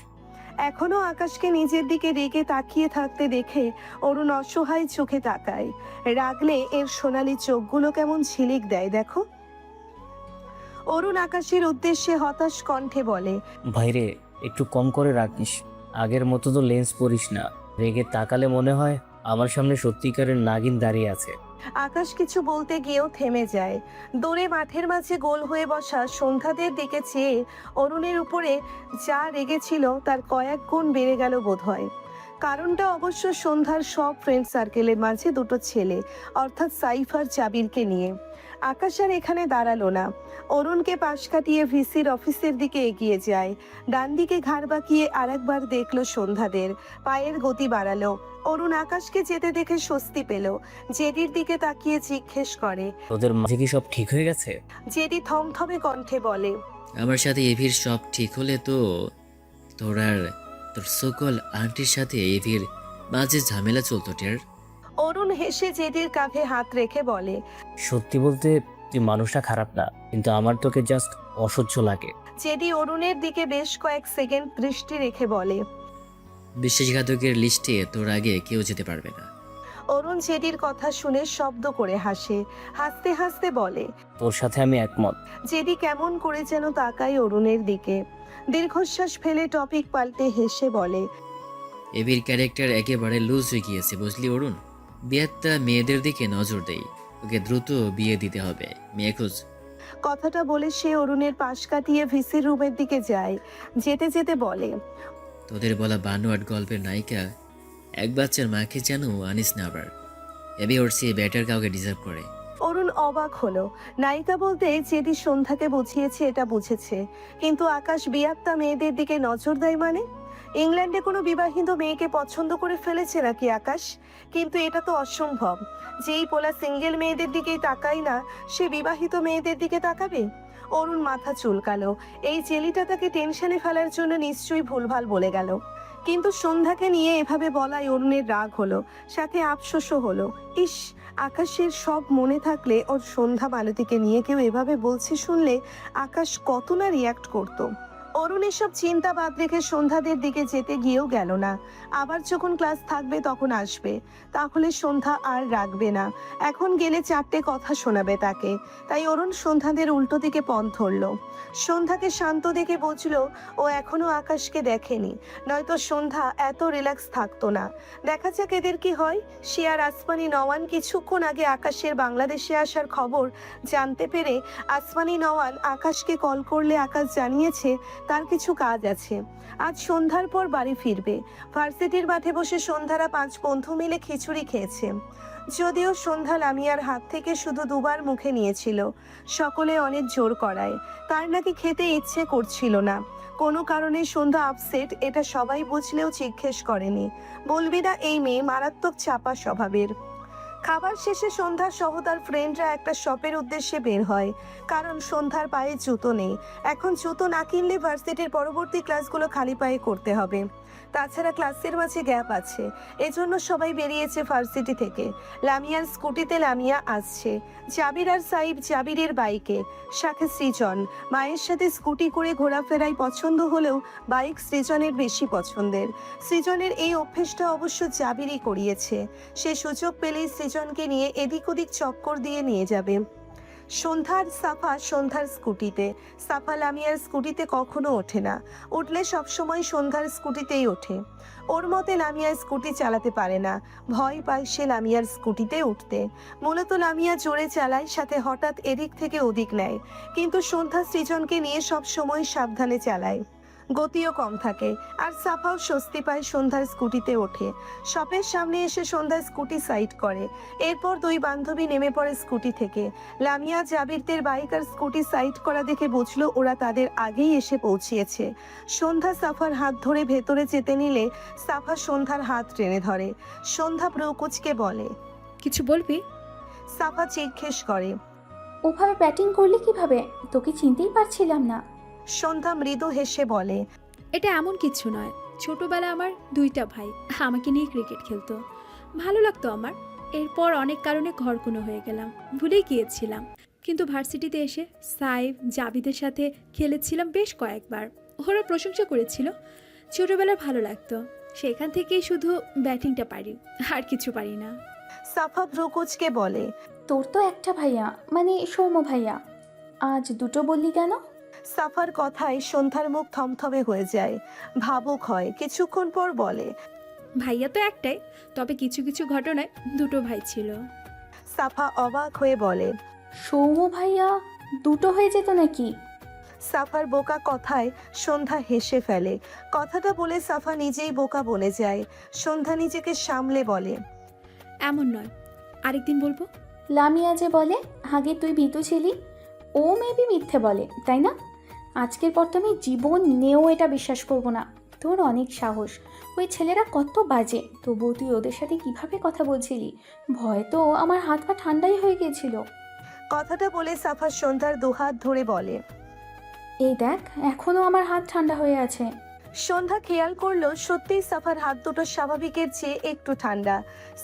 এখনো আকাশকে নিজের দিকে রেগে তাকিয়ে থাকতে দেখে অরুণ অসহায় চোখে তাকায়। রাগলে এর সোনালি চোখগুলো কেমন ঝিলিক দেয় দেখো। অরুণ আকাশের উদ্দেশ্যে হতাশ কণ্ঠে বলে, ভাইরে একটু কম করে রাখিস, আগের মতো তো লেন্স পরিস না, রেগে তাকালে মনে হয় আমার সামনে সত্যিকারের নাগিন দাঁড়িয়ে আছে। আকাশ কিছু বলতে গিয়েও থেমে যায়। দৌড়ে মাঠের মাঝে গোল হয়ে বসা সন্ধ্যাদের দিকে চেয়ে অরুণের উপরে যা রেগেছিল তার কয়েক গুণ বেড়ে গেল বোধহয়। কারণটা অবশ্য সন্ধ্যার সব ফ্রেন্ড সার্কেলের মাঝে দুটো ছেলে, অর্থাৎ সাইফ আর জাবিরকে নিয়ে। আকাশ আর এখানে দাঁড়ালো না, অরুণকে পাশ কাটিয়ে ভিসির অফিসের দিকে এগিয়ে যায়। ডান দিকে ঘাড় বাঁকিয়ে আরেকবার দেখলো সন্ধ্যাদের, পায়ের গতি বাড়ালো। অরুণ আকাশকে যেতে দেখে স্বস্তি পেল। জেডির দিকে তাকিয়ে জিজ্ঞেস করে, তোদের মাঝে কি সব ঠিক হয়ে গেছে? জেডি থমথমে কণ্ঠে বলে, আমার সাথে এভির সব ঠিক হলে তো তোর আর তোর সকল আন্টির সাথে এভির মাঝে ঝামেলা চলতো টের। অরুণ হেসে জেডির কাঁধে হাত রেখে বলে, সত্যি বলতে তুই মানুষটা খারাপ না, কিন্তু আমার তোকে জাস্ট অসহ্য লাগে। জেডি অরুণের দিকে বেশ কয়েক সেকেন্ড দৃষ্টি রেখে বলে, বিশ্বাসঘাতকের লিস্টে তোর আগে কেউ যেতে পারবে না। অরুণ জেডির কথা শুনে শব্দ করে হাসে। হাসতে হাসতে বলে, তোর সাথে আমি একমত। জেডি কেমন করে যেন তাকায় অরুণের দিকে। দীর্ঘশ্বাস ফেলে টপিক পাল্টে হেসে বলে, এভির ক্যারেক্টার একেবারে লুজ হয়ে গিয়েছে বুঝলি অরুণ। বিয়াত্তা মেয়েদের দিকে নজর দেই, ওকে দ্রুত বিয়ে দিতে হবে, মেয়ে খোঁজ। কথাটা বলে সে অরুণের পাশ কাটিয়ে ভিসির রুমের দিকে যায়। যেতে যেতে বলে, তোদের বলা বানোয়াট গল্পের নায়িকা এক বাচ্চার মাকে যেন আনিস না আবার। এবি ওর চেয়ে বেটার কাউকে ডিজার্ভ করে। অরুণ অবাক হলো। নায়িকা বলতে জেডি সন্ধ্যাকে বুঝিয়েছে এটা বুঝেছে, কিন্তু আকাশ বিয়াত্তা মেয়েদের দিকে নজর দেয় মানে? ইংল্যান্ডে কোনো বিবাহিত মেয়েকে পছন্দ করে ফেলেছে নাকি আকাশ? কিন্তু এটা তো অসম্ভব। যেই পোলা সিঙ্গেল মেয়েদের দিকেই তাকায় না, সে বিবাহিত মেয়েদের দিকে তাকাবে? অরুণ মাথা চুলকালো। এই ছেলেটা তাকে টেনশনে ফেলার জন্য নিশ্চয়ই ভুলভাল বলে গেল। কিন্তু সন্ধ্যাকে নিয়ে এভাবে বলায় অরুণের রাগ হলো, সাথে আফসোসও হলো। ইস, আকাশের সব মনে থাকলে ওর সন্ধ্যা মালতীকে নিয়ে কেউ এভাবে বলছে শুনলে আকাশ কত না রিয়াক্ট করতো। অরুণ এসব চিন্তা বাদ রেখে সন্ধ্যাদের দিকে যেতে গিয়েও গেল না। আবার যখন ক্লাস থাকবে তখন আসবে, তাহলে সন্ধ্যা আর রাখবে না। এখন গেলে 4টে কথা শোনাবে তাকে। তাই অরুণ সন্ধ্যাদের উল্টো দিকে পথ ধরল। সন্ধ্যাকে শান্ত দেখে বুঝলো ও এখনো আকাশকে দেখেনি, নয়তো সন্ধ্যা এত রিল্যাক্স থাকতো না। দেখা যাক এদের কি হয়। সে আর আসমানি নওয়ান কিছুক্ষণ আগে আকাশের বাংলাদেশে আসার খবর জানতে পেরে আসমানি নওয়ান আকাশকে কল করলে আকাশ জানিয়েছে তার কিছু কাজ আছে, আজ সন্ধ্যার পর বাড়ি ফিরবে। ভার্সিটির মাঠে বসে সন্ধ্যারা 5 বন্ধু মিলে খিচুড়ি খেয়েছে। যদিও সন্ধ্যা লামিয়ার হাত থেকে শুধু 2বার মুখে নিয়েছিল, সকলে অনেক জোর করায়। তার নাকি খেতে ইচ্ছে করছিল না। কোনো কারণে সন্ধ্যা আপসেট, এটা সবাই বুঝলেও জিজ্ঞেস করেনি। বলবি না এই মেয়ে মারাত্মক চাপা স্বভাবের। খাবার শেষে সন্ধ্যা সহ তার ফ্রেন্ডরা একটা শপের উদ্দেশ্যে বের হয়, কারণ সন্ধ্যার পায়ে জুতো নেই। এখন জুতো না কিনলে ভার্সিটির পরবর্তী ক্লাসগুলো খালি পায়ে করতে হবে। তাছাড়া ক্লাসের মাঝে গ্যাপ আছে, এজন্য সবাই বেরিয়েছে ভার্সিটি থেকে। লামিয়ার স্কুটিতে লামিয়া আসছে, জাবির আর সাইব জাবিরের বাইকে, সাথে সৃজন। মায়ের সাথে স্কুটি করে ঘোরাফেরাই পছন্দ হলেও বাইক সৃজনের বেশি পছন্দের। সৃজনের এই অভ্যেসটা অবশ্য জাবিরই করিয়েছে। সে সুযোগ পেলেই সৃজনকে নিয়ে এদিক ওদিক চক্কর দিয়ে নিয়ে যাবে। সন্ধ্যার সাফা সন্ধ্যার স্কুটিতে, সাফা লামিয়ার স্কুটিতে কখনো ওঠে না, উঠলে সবসময় সন্ধ্যার স্কুটিতেই ওঠে। ওর মতে লামিয়া স্কুটি চালাতে পারে না, ভয় পায় সে লামিয়ার স্কুটিতে উঠতে। মূলত লামিয়া জোরে চালায়, সাথে হঠাৎ এদিক থেকে ওদিক নেয়, কিন্তু সন্ধ্যা সৃজনকে নিয়ে সব সময় সাবধানে চালায়, গতিও কম থাকে। আর সাফাও স্বস্তি পায় সন্ধ্যার স্কুটিতে ওঠে। শপের সামনে এসে সন্ধ্যা স্কুটি সাইড করে। এরপর 2 বান্ধবী নেমে পড়ে স্কুটি থেকে। লামিয়া জাবিরদের বাইক আর স্কুটি সাইড করা দেখে বুঝলো ওরা তাদের আগেই এসে পৌঁছিয়েছে। সন্ধ্যা সাফার হাত ধরে ভেতরে যেতে নিলে সাফা সন্ধ্যার হাত টেনে ধরে। সন্ধ্যা প্রকুচকে বলে, কিছু বলবি? সাফা জিজ্ঞেস করে, ওভাবে ব্যাটিং করলি কিভাবে? তোকে চিনতেই পারছিলাম না। সন্ধ্যা মৃদু হেসে বলে, এটা এমন কিছু নয়। ছোটবেলা আমার 2টা ভাই আমাকে নিয়ে ক্রিকেট খেলতো, ভালো লাগতো আমার। এরপর অনেক কারণে ঘরকুনো হয়ে গেলাম, ভুলেই গিয়েছিলাম। কিন্তু ভার্সিটিতে এসে সাইফ জাবিদের সাথে খেলেছিলাম বেশ কয়েকবার। ওরা প্রশংসা করেছিল। ছোটবেলা ভালো লাগতো, সেখান থেকেই শুধু ব্যাটিংটা পারি, আর কিছু পারি না। সাফা ভ্রুকুচকে বলে, তোর তো একটা ভাইয়া, মানে সৌম্য ভাইয়া, আজ দুটো বললি কেন? সাফার কথায় সন্ধ্যার মুখ থমথমে হয়ে যায়, ভাবুক হয়। কিছুক্ষণ পর বলে, ভাইয়া তো একটাই, তবে কিছু কিছু ঘটনায় 2টো ভাই ছিল। সাফা অবাক হয়ে বলে, সৌম্য ভাইয়া দুটো হয়ে যেত নাকি? সাফার বোকা কথায় সন্ধ্যা হেসে ফেলে। কথাটা বলে সাফা নিজেই বোকা বনে যায়। সন্ধ্যা নিজেকে সামলে বলে, এমন নয়, আরেকদিন বলবো। লামিয়া যে বলে আগে তুই ভীতু ছিলি, ও মেবি মিথ্যে বলে, তাই না? আজকের পর তো আমি জীবন নিয়েও এটা বিশ্বাস করব না। তোর অনেক সাহস। ওই ছেলেরা কত বাজে, তবুও তুই ওদের সাথে কিভাবে কথা বলছিলি? ভয় তো আমার হাত পা ঠান্ডাই হয়ে গিয়েছিল। কথাটা বলে সাফা সন্ধ্যার দুহাত ধরে বলে, এই দেখ, এখনো আমার হাত ঠান্ডা হয়ে আছে। সন্ধ্যা খেয়াল করলো সত্যিই সাফার হাত দুটো স্বাভাবিকের চেয়ে একটু ঠান্ডা।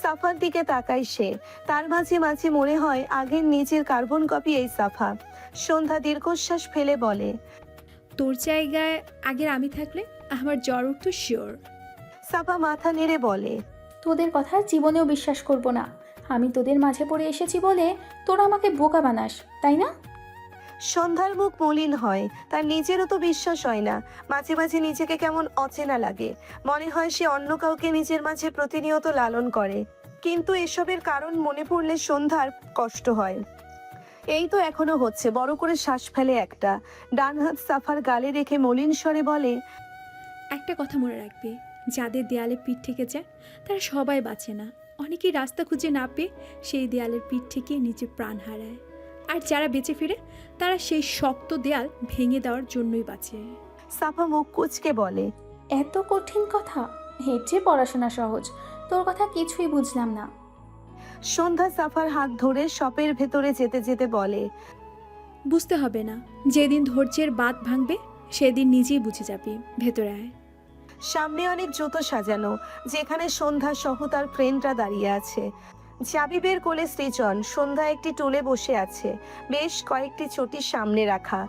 সাফার দিকে তাকায় সে। তার মাঝে মাঝে মনে হয় আগের নিজের কার্বন কপি এই সাফা। সন্ধ্যা দীর্ঘশ্বাস ফেলে বলে, তোর জায়গায় আগের আমি থাকলে আমার জ্বর উঠতো শিওর। সাফা মাথা নেড়ে বলে, তোদের কথা জীবনেও বিশ্বাস করব না। আমি তোদের মাঝে পড়ে এসেছি বলে তোরা আমাকে বোকা বানাস, তাই না? সন্ধ্যার মুখ মলিন হয়। তার নিজেরও তো বিশ্বাস হয় না। মাঝে মাঝে নিজেকে কেমন অচেনা লাগে। মনে হয় সে অন্য কাউকে নিজের মাঝে প্রতিনিয়ত লালন করে। কিন্তু এসবের কারণ মনে পড়লে সন্ধ্যার কষ্ট হয়। এই তো এখনো হচ্ছে। বড় করে শ্বাস ফেলে একটা। ডান হাত সাফার গালে রেখে মলিন স্বরে বলে, একটা কথা মনে রাখবি, যাদের দেয়ালে পিঠ থেকে যায় তারা সবাই বাঁচে না। অনেকেই রাস্তা খুঁজে না পেয়ে সেই দেয়ালের পিঠ থেকে নিজের প্রাণ হারায়। আর যারা বেঁচে ফিরে তারা সেই শক্ত দেয়াল ভেঙে দেওয়ার জন্যই বাঁচে। সাফা মুখ কুঁচকে বলে, এত কঠিন কথা? এর চেয়ে পড়াশোনা সহজ। তোর কথা কিছুই বুঝলাম না। সন্ধ্যা সাফার হাত ধরে শপের ভেতরে যেতে যেতে বলে, বুঝতে হবে না, যেদিন ধৈর্যের বাঁধ ভাঙবে সেদিন নিজেই বুঝে যাবি। ভেতরে আয়। সামনে অনেক জুতো সাজানো, যেখানে সন্ধ্যা সহ তার ফ্রেন্ডরা দাঁড়িয়ে আছে। জাবিবের কোলে সৃজন। সন্ধ্যা একটি টুলে বসে আছে, বেশ কয়েকটি চটি সামনে রাখা।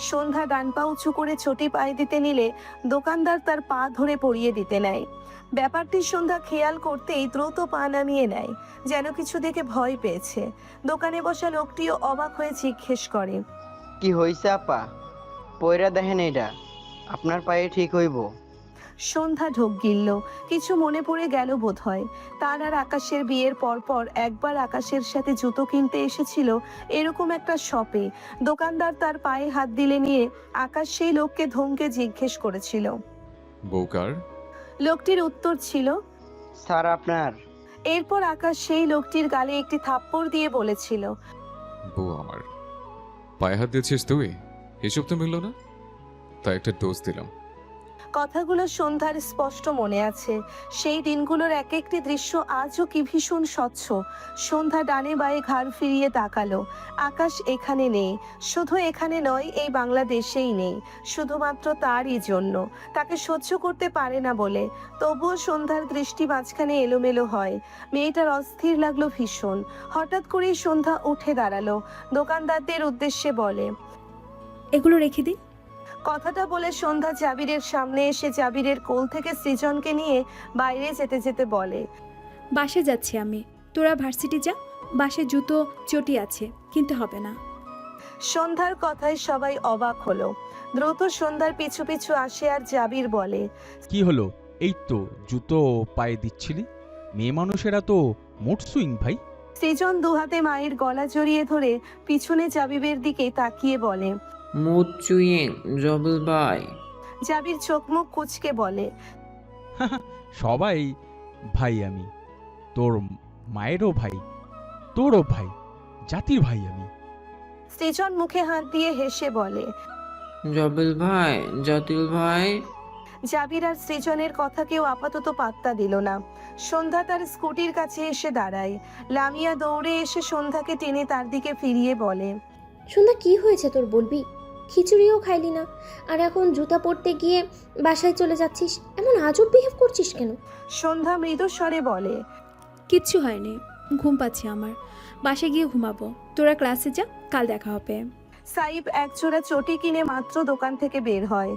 সন্ধ্যা ডান পা উঁচু করে চটি পায়ে দিতে নিলে দোকানদার তার পা ধরে পরিয়ে দিতে নেয়। ব্যাপারটি সন্ধ্যা খেয়াল করতেই দ্রুত পা নামিয়ে নেয়, যেন কিছু দেখে ভয় পেয়েছে। দোকানে বসা লোকটিও অবাক হয়ে জিজ্ঞেস করে, কি হইছে আপা? পয়রা দেখেন, এটা আপনার পায়ে ঠিক হইব? সন্ধ্যা ঢোক গিলল। কিছু মনে পড়ে গেল বোধ হয়। তার আর আকাশের বিয়ের পরপর একবার আকাশের সাথে জুতো কিনতে এসেছিল এরকম একটা শপে। দোকানদার তার পায়ে হাত দিলে নিয়ে আকাশ সেই লোককে ধমকে জিজ্ঞেস করেছিল। বউকার? লোকটির উত্তর ছিল, স্যার আপনার। এরপর আকাশ সেই লোকটির গালে একটি থাপ্পড় দিয়ে বলেছিল, বউ আমার। পায়ে হাত দিয়েছিস তুই? এসব তো মিলল না, তাই একটা ডোজ দিলাম। কথাগুলো সন্ধ্যার স্পষ্ট মনে আছে। সেই দিনগুলোর এক একটি দৃশ্য আজও কি ভীষণ স্বচ্ছ। সন্ধ্যা ডানে বায়ে ঘাড় ফিরিয়ে তাকালো। আকাশ এখানে নেই। শুধু এখানে নয়, এই বাংলাদেশেই নেই। শুধুমাত্র তারই জন্য, তাকে সহ্য করতে পারে না বলে। তবুও সন্ধ্যার দৃষ্টি মাঝখানে এলোমেলো হয়। মেয়েটার অস্থির লাগলো ভীষণ। হঠাৎ করেই সন্ধ্যা উঠে দাঁড়ালো। দোকানদারদের উদ্দেশ্যে বলে, এগুলো রেখে দিন। কথাটা বলে সন্ধ্যা জাবিরের সামনে এসে জাবিরের কোল থেকে সৃজনকে নিয়ে বাইরে যেতে যেতে বলে, বাসে যাচ্ছি আমি, তোরা ভার্সিটি যা। বাসে জুতো চটি আছে, কিনতে হবে না। সন্ধ্যার কথায় সবাই অবাক হলো। দ্রুত সন্ধ্যার পিছু পিছু আসে আর জাবির বলে, কি হলো? এই তো জুতো পায়ে দিচ্ছিলি। মেয়ে মানুষেরা তো মোট সুইং ভাই। সৃজন দুহাতে মায়ের গলা জড়িয়ে ধরে পিছনে জাবিবের দিকে তাকিয়ে বলে, মুড চুইং জবল ভাই। জাবির চোখ মুখ কুচকে বলে, সবাই ভাই আমি, তোর মায়েরও ভাই, তোরও ভাই, জাতির ভাই আমি। সৃজন মুখে হাত দিয়ে হেসে বলে, জবল ভাই, জাতিল ভাই। জাবির আর সৃজনের কথা কেউ আপাতত পাত্তা দিল না। সন্ধ্যা তার স্কুটির কাছে এসে দাঁড়ায়। লামিয়া দৌড়ে এসে সন্ধ্যাকে টেনে তার দিকে ফিরিয়ে বলে, সন্ধ্যা কি হয়েছে তোর বলবি? খিচুড়িও খাইলি না, আর এখন জুতা পরতে গিয়ে বাসায় চলে যাচ্ছিস। এমন আজব বিহেভ করছিস কেন? সন্ধ্যা মৃদু স্বরে বলে। কিচ্ছু হয়নি, ঘুম পাচ্ছে আমার, বাসায় গিয়ে ঘুমাবো। তোরা ক্লাসে যা, কাল দেখা হবে। সাইব একজোড়া চটি কিনে মাত্র দোকান থেকে বের হয়।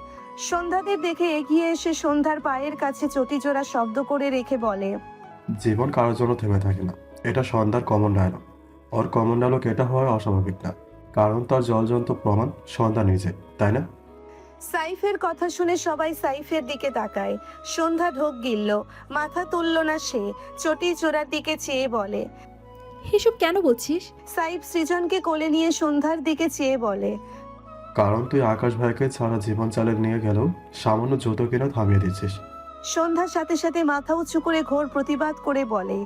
সন্ধ্যাদের দেখে এগিয়ে এসে সন্ধ্যার পায়ের কাছে চটি জোড়া শব্দ করে রেখে বলে, জীবন কারোর জন্য থেমে থাকে না, এটা সন্ধ্যার কমন ডায়লগ। ওর কমন ডায়লগ এটা হওয়া অস্বাভাবিক না, কারণ তার জলজন্ত প্রমাণ সন্ধ্যা নিজে, তাই না? সাইফের কথা শুনে সবাই সাইফের দিকে তাকায়। সন্ধ্যা ঢোক গিলল, মাথা তুলল না সে, চটি জোড়ার দিকে চেয়ে বলে। এসব কেন বলছিস? সাইফ সৃজনকে কোলে নিয়ে সন্ধ্যার দিকে চেয়ে বলে, কারণ তুই আকাশ ভাইকে ছাড়া জীবন চালে নিয়ে গেলেও সামান্য জুতো কিনা থামিয়ে দিচ্ছিস। সন্ধ্যার সাথে সাথে মাথা উঁচু করে ঘোর প্রতিবাদ করে বলে।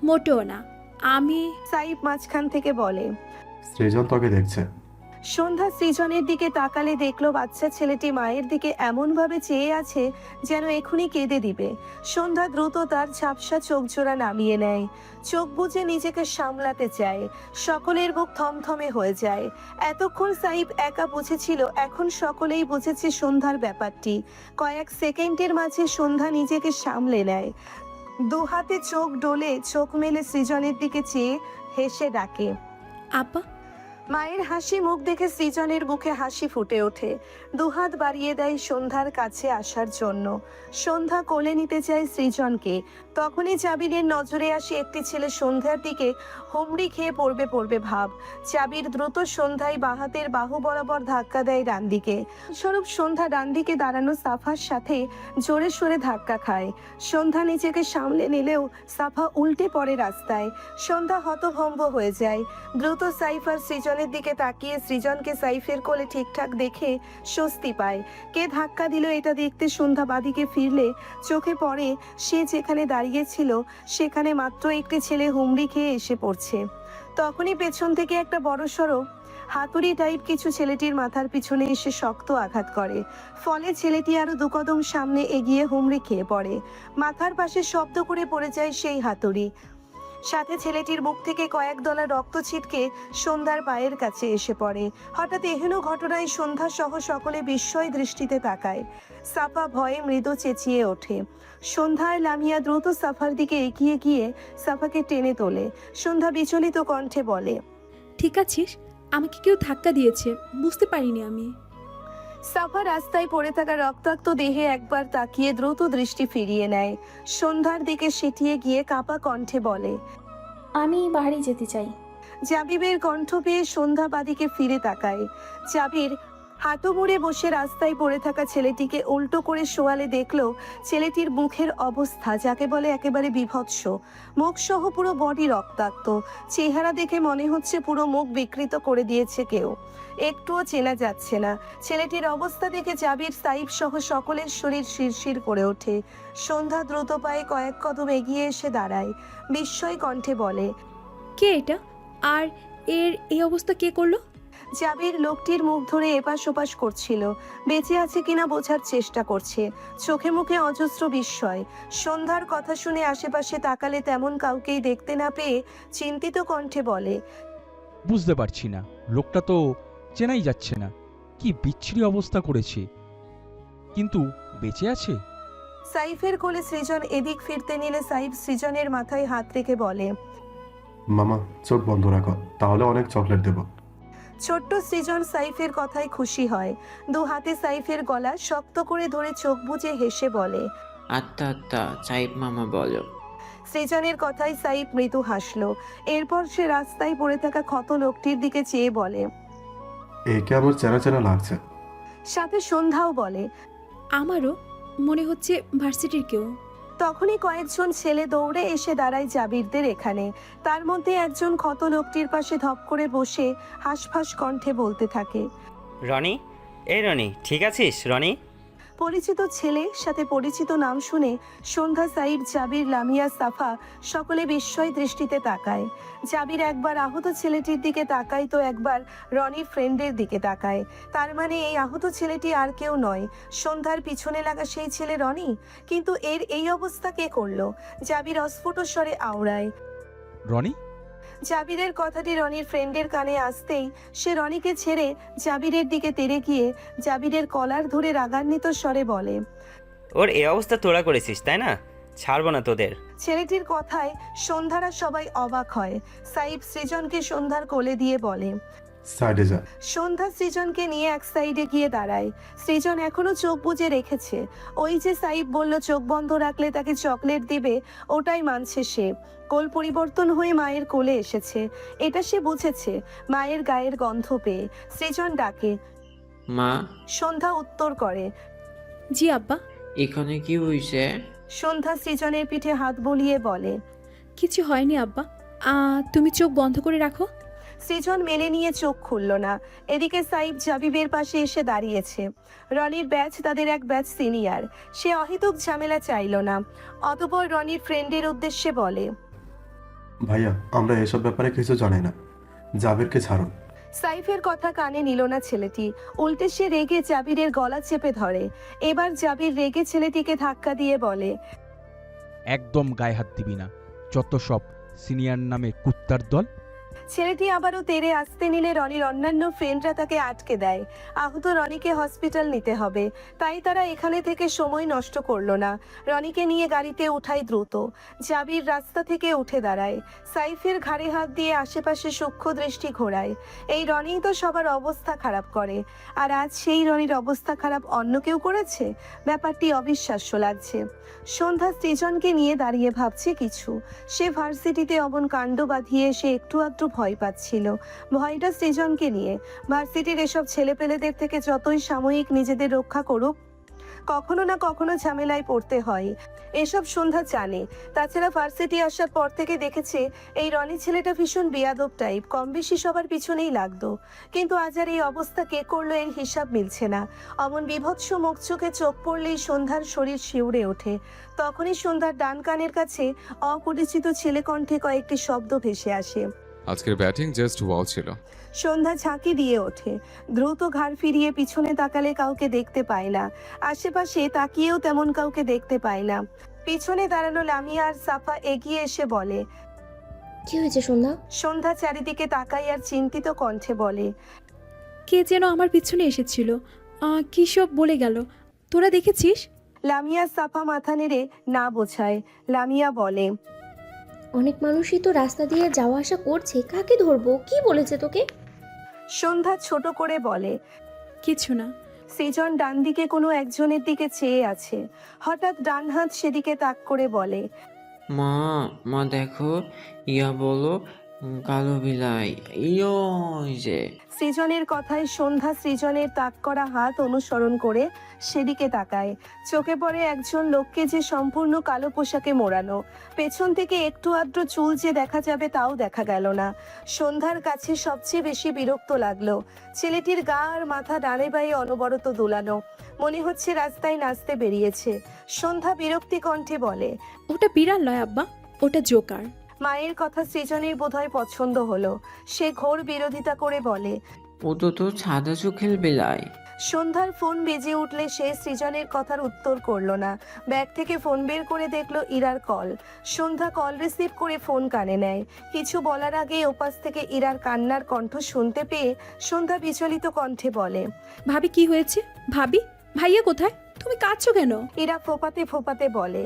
মোটেও না, আমি। সাইফ মাঝখান থেকে বলে। সৃজন তোকে দেখছে। সন্ধ্যা সৃজনের দিকে তাকালে দেখলো বাচ্চা ছেলেটি মায়ের দিকে এমনভাবে চেয়ে আছে যেন এখনই কেঁদে দিবে। সন্ধ্যা দ্রুত তার ঝাপসা চোখ জোড়া নামিয়ে নেয়, চোখ বুজে নিজেকে সামলাতে চায়। সকলের বুক থমথমে হয়ে যায়। এতক্ষণ সাইব একা বুঝেছিল, এখন সকলেই বুঝেছে সন্ধ্যার ব্যাপারটি। কয়েক সেকেন্ডের মাঝে সন্ধ্যা নিজেকে সামলে নেয়, দু হাতে চোখ ডোলে চোখ মেলে সৃজনের দিকে চেয়ে হেসে ডাকে, আপা। মায়ের হাসি মুখ দেখে সৃজনের মুখে হাসি ফুটে ওঠে। দুহাত বাড়িয়ে দেয় সন্ধ্যার কাছে আসার জন্য। সন্ধ্যা কোলে নিতে চায় সৃজনকে, তখনই জাবিরের নজরে আসে একটি ছেলে সন্ধ্যার দিকে হুমড়ি খেয়ে পড়বে ভাব। জাবির দ্রুত সন্ধ্যায় বাহাতের বাহু বরাবর ধাক্কা দেয় ডান দিকে। স্বরূপ সন্ধ্যা ডান দিকে দাঁড়ানো সাফার সাথে জোরে সোরে ধাক্কা খায়। সন্ধ্যা নিজেকে সামলে নিলেও সাফা উল্টে পড়ে রাস্তায়। সন্ধ্যা হতভম্ব হয়ে যায়। দ্রুত সাইফ আর সৃজনের দিকে তাকিয়ে সৃজনকে সাইফের কোলে ঠিকঠাক দেখে স্বস্তি পায়। কে ধাক্কা দিল এটা দেখতে সন্ধ্যা বাদিকে ফিরলে চোখে পড়ে সে যেখানে দাঁড়িয়েছিল সেখানে মাত্র একটি ছেলে হুমড়ি খেয়ে এসে পড়ছে। তখনই পেছন থেকে একটা বড়সড় হাতুড়ি টাইপ কিছু ছেলেটির মাথার পিছনে এসে শক্ত আঘাত করে। ফলে ছেলেটি আরো দুকদম সামনে এগিয়ে হুমড়ি খেয়ে পড়ে। মাথার পাশে শব্দ করে পড়ে যায় সেই হাতুড়ি। সাথে ছেলেটির মুখ থেকে কয়েক দলা রক্ত ছিটকে সন্ধ্যার পায়ের কাছে এসে পড়ে। হঠাৎ এহেন ঘটনায় সন্ধ্যা সহ সকলে বিস্ময় দৃষ্টিতে তাকায়। সাফা ভয়ে মৃদু চেঁচিয়ে ওঠে। সন্ধ্যা আর লামিয়া দ্রুত সাফার দিকে এগিয়ে গিয়ে সাফাকে টেনে তোলে। সন্ধ্যা বিচলিত কণ্ঠে বলে, ঠিক আছিস? আমাকে কেউ ধাক্কা দিয়েছে, বুঝতে পারিনি আমি। সাফা রাস্তায় পড়ে থাকা রক্তাক্ত দেহে একবার তাকিয়ে দ্রুত দৃষ্টি ফিরিয়ে নেয়। সন্ধ্যার দিকে সেটিয়ে গিয়ে কাঁপা কণ্ঠে বলে, আমি বাড়ি যেতে চাই। জাবিবের কণ্ঠ পেয়ে সন্ধ্যা বাদিকে ফিরে তাকায়। জাবির হাঁটু মুড়ে বসে রাস্তায় পড়ে থাকা ছেলেটিকে উল্টো করে শোয়ালে দেখলো ছেলেটির মুখের অবস্থা যাকে বলে একেবারে বিভৎস। মুখ সহ পুরো বডি রক্তাক্ত। চেহারা দেখে মনে হচ্ছে পুরো মুখ বিকৃত করে দিয়েছে কেউ, একটুও চেনা যাচ্ছে না। ছেলেটির অবস্থা দেখে জাবির, সাইব সহ সকলের শরীর শিরশির করে ওঠে। সন্ধ্যা দ্রুত পায়ে কয়েক কদম এগিয়ে এসে দাঁড়ায়, বিস্ময় কণ্ঠে বলে, কে এটা? আর এর এই অবস্থা কে করলো? জাবির লোকটির মুখ ধরে এপাশ ওপাশ করছিল, বেঁচে আছে কিনা বোঝার চেষ্টা করছে। চোখে মুখে অজস্র বিস্ময়। সন্ধ্যার কথা শুনে আশেপাশে তাকালে তেমন কাউকেই দেখতে না পেয়ে চিন্তিত কণ্ঠে বলে, বুঝতে পারছি না, লোকটা তো চেনাই যাচ্ছে না। কি বিচ্ছিরি অবস্থা করেছে, কিন্তু বেঁচে আছে। সাইফের কোলে সৃজন এদিক ফিরতে নিলে সাইফ সৃজনের মাথায় হাত রেখে বলে, মামা চোখ বন্ধ রাখো, তাহলে অনেক চকলেট দেবো। ছোট্ট সৃজন সাইফের কথায় খুশি হয়। দু হাতে সাইফের গলা শক্ত করে ধরে চোখ বুজে হেসে বলে, আত্মা সাইব মামা বলো। সৃজনের কথায় সাইফ মৃদু হাসলো। এরপর সে রাস্তায় পড়ে থাকা ক্ষত লোকটির দিকে চেয়ে বলে, একে আমার চেনা চেনা লাগছে। সাথে সন্ধ্যাও বলে, আমারও মনে হচ্ছে ভার্সিটির কেউ। তখনই কয়েকজন ছেলে দৌড়ে এসে দাঁড়ায় জাবিরদের এখানে। তার মধ্যে একজন ক্ষত লোকটির পাশে ধপ করে বসে হাঁসফাঁস কণ্ঠে বলতে থাকে, রনি, এই রনি, ঠিক আছিস রনি? পরিচিত ছেলে সাথে পরিচিত নাম শুনে সন্ধ্যা, সাইব, জাবির, লামিয়া, সাফা সকলে বিস্ময় দৃষ্টিতে তাকায়। জাবির একবার আহত ছেলেটির দিকে তাকায় তো একবার রনির ফ্রেন্ডের দিকে তাকায়। তার মানে এই আহত ছেলেটি আর কেউ নয়, সন্ধ্যার পিছনে লাগা সেই ছেলে রনি। কিন্তু এর এই অবস্থা কে করলো? জাবির অস্ফুট স্বরে আওড়ায়। রনি? জাবিরের কথাটি রনির ফ্রেন্ডের কানে আসতেই সে রনিকে ছেড়ে জাবিরের দিকে তেড়ে গিয়ে জাবিরের কলার ধরে রাগান্বিত স্বরে বলে, ওর এই অবস্থা তোরা করেছিস তাই না? ছাড়বো না তোদের। ছেলেটির কথায় সন্ধ্যারা সবাই অবাক হয়। সাইব সৃজনকে সন্ধ্যার কোলে দিয়ে বলে, সাইডে যা। সন্ধ্যা সৃজনকে নিয়ে এক সাইডে গিয়ে দাঁড়ায়। সৃজন এখনো চোখ বুজে রেখেছে। ওই যে সাইব বলল চোখ বন্ধ রাখলে তাকে চকলেট দিবে, ওটাই মানছে সে। কোল পরিবর্তন হয়ে মায়ের কোলে এসেছে, এটা সে বুঝেছে মায়ের গায়ের গন্ধ পেয়ে। সৃজন ডাকে, মা, সন্ধ্যা উত্তর করে, জি আব্বা। এখানে কি হয়েছে? সন্ধ্যা সৃজনের পিঠে হাত বুলিয়ে বলে, কিছু হয়নি আব্বা, তুমি চোখ বন্ধ করে রাখো। সৃজন মেনে নিয়ে চোখ খুলল না। এদিকে সাইব জাবিবের পাশে এসে দাঁড়িয়েছে। রনির ব্যাচ তাদের এক ব্যাচ সিনিয়র, সে অহেতুক ঝামেলা চাইল না। অতঃপর রনির ফ্রেন্ডের উদ্দেশ্যে বলে, ভাইয়া আমরা এসব ব্যাপারে কিছু জানি না, জাবিরকে ছাড়ুন। সাইফের কথা কানে নিল না ছেলেটি, উল্টে সে রেগে জাবিরের গলা চেপে ধরে। এবার জাবির রেগে ছেলেটিকে ধাক্কা দিয়ে বলে, একদম গায়ে হাত দিবি না, যত সব সিনিয়র নামে কুত্তার দল। ছেলেটি আবারও তেড়ে আসতে নিলে রনির অন্যান্য ফ্রেন্ডরা তাকে আটকে দেয়। আহত রনিকে হসপিটাল নিতে হবে, তাই তারা এখানে থেকে সময় নষ্ট করলো না। রনিকে নিয়ে গাড়িতে উঠায় দ্রুত। জাবির রাস্তা থেকে উঠে দাঁড়ায়, সাইফের ঘাড়ে হাত দিয়ে আশেপাশে সূক্ষ্ম দৃষ্টি ঘোরায়। এই রনিই তো সবার অবস্থা খারাপ করে, আর আজ সেই রনির অবস্থা খারাপ অন্য কেউ করেছে। ব্যাপারটি অবিশ্বাস্য লাগছে। সন্ধ্যা সৃজনকে নিয়ে দাঁড়িয়ে ভাবছে কিছু। সে ভার্সিটিতে অমন কাণ্ড বাঁধিয়ে সে একটু আধটু ভয় পাচ্ছিল। ভয়টা সৃজনকে নিয়ে। ভার্সিটির এসব ছেলেপেলেদের থেকে যতই সাময়িক নিজেদের রক্ষা করুক, কখনো না কখনো ঝামেলায় পড়তে হয়, এসব সন্ধ্যা জানে। তাছাড়া ভার্সিটি আসার পর থেকে দেখেছে এই রনি ছেলেটা ভীষণ বেয়াদব টাইপ, কম বেশি সবার পিছনেই লাগতো। কিন্তু আজ আর এই অবস্থা কে করলো এর হিসাব মিলছে না। অমন বিভৎস মুখ চোখে চোখ পড়লেই সন্ধ্যার শরীর শিউরে ওঠে। তখনই সন্ধ্যার ডান কানের কাছে অপরিচিত ছেলে কণ্ঠে কয়েকটি শব্দ ভেসে আসে, আজকের ব্যাটিং জাস্ট ওয়াও ছিল। সন্ধ্যা ঝাঁকি দিয়ে ওঠে। দ্রুত ঘাড় ফিরিয়ে পিছনে তাকালে কাউকে দেখতে পায় না। আশেপাশে তাকিয়েও তেমন কাউকে দেখতে পায় না। পিছনে দাঁড়ানো লামিয়া আর সাফা এগিয়ে এসে বলে, কি হয়েছে সন্ধ্যা? সন্ধ্যা চারিদিকে তাকাই আর চিন্তিত কণ্ঠে বলে, কে যেন আমার পিছনে এসেছিল, কি সব বলে গেল, তোরা দেখেছিস? লামিয়া সাফা মাথা নেড়ে না বোঝায়। লামিয়া বলে, অনেক মানুষই তো রাস্তা দিয়ে যাওয়া আসা করছে, কাকে ধরবো? কি বলেছে তোকে? সন্ধ্যা ছোট করে বলে, কিছু না। সৃজন ডান দিকে কোনো একজনের দিকে চেয়ে আছে। হঠাৎ ডান হাত সেদিকে তাক করে বলে, মা, মা দেখো, ইয়া বলো, কালো বিলাই, ইয়ো যে। সৃজনের কথায় সন্ধ্যা সৃজনের তাক করা হাত অনুসরণ করে সেদিকে তাকায়। চোখে পড়ে একজন লোককে, যে সম্পূর্ণ কালো পোশাকে মোড়ানো। পেছন থেকে একটু আধটু চুল যে দেখা যাবে তাও দেখা গেল না। সন্ধ্যার কাছে সবচেয়ে বেশি বিরক্ত লাগলো ছেলেটির গা আর মাথা ডানে বায়ে অনবরত দুলানো, মনে হচ্ছে রাস্তায় নাচতে বেরিয়েছে। সন্ধ্যা বিরক্তি কণ্ঠে বলে, ওটা বিড়াল নয় আব্বা, ওটা জোকার। মায়ের কথা সৃজনের বোধহয় পছন্দ হলো। সে ঘোর বিরোধিতা করে বলে, ও তো সাদা চোখের বেলায়। সন্ধ্যার ফোন বেজে উঠলে সে সৃজনের কথার উত্তর করলো না। ব্যাগ থেকে ফোন বের করে দেখলো ইরার কল। সন্ধ্যা কল রিসিভ করে ফোন কানে নেয়। কিছু বলার আগেই ওপাশ থেকে ইরার কান্নার কণ্ঠ শুনতে পেয়ে সন্ধ্যা বিচলিত কণ্ঠে বলে, ভাবি কি হয়েছে? ভাবি, ভাইয়া কোথায়? তুমি কাঁদছো কেন? ইরা ফোপাতে ফোপাতে বলে,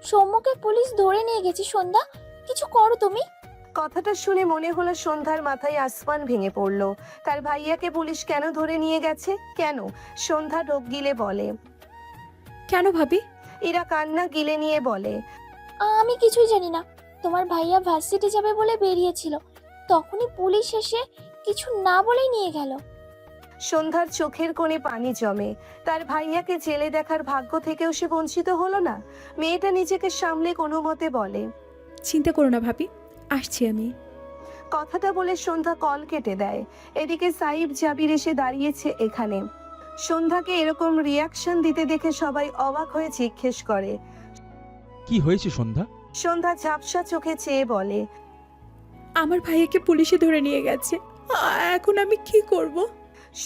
সৌম্যকে পুলিশ ধরে নিয়ে গেছে। সন্ধ্যা, কিছু করো তুমি। কথাটা শুনে মনে হলো সন্ধ্যার মাথায় আসমান ভেঙে পড়লো। তার ভাইয়াকে পুলিশ কেন ধরে নিয়ে গেছে? কেন? সন্ধ্যা ঢোক গিলে বলে, কেন ভাবি? ইরা কান্না গিলে নিয়ে বলে, আমি কিছুই জানি না। তোমার ভাইয়া ভার্সিটি যাবে বলে বেরিয়েছিল, তখনই পুলিশ এসে কিছু না বলেই নিয়ে গেল। সন্ধ্যার চোখের কোণে পানি জমে। তার ভাইয়াকে জেলে দেখার ভাগ্য থেকেও সে বঞ্চিত হলো না। মেয়েটা নিজেকে সামলে কোনো মতে বলে, চিন্তা করো না ভাবি, আসছি আমি। কথাটা বলে সন্ধ্যা কল কেটে দেয়। এদিকে সাইব জাবির এসে দাঁড়িয়েছে এখানে। সন্ধ্যাকে এরকম রিয়াকশন দিতে দেখে সবাই অবাক হয়ে জিজ্ঞেস করে, কি হয়েছে সন্ধ্যা? সন্ধ্যা ঝাপসা চোখে চেয়ে বলে, আমার ভাইয়াকে পুলিশে ধরে নিয়ে গেছে, এখন আমি কি করব?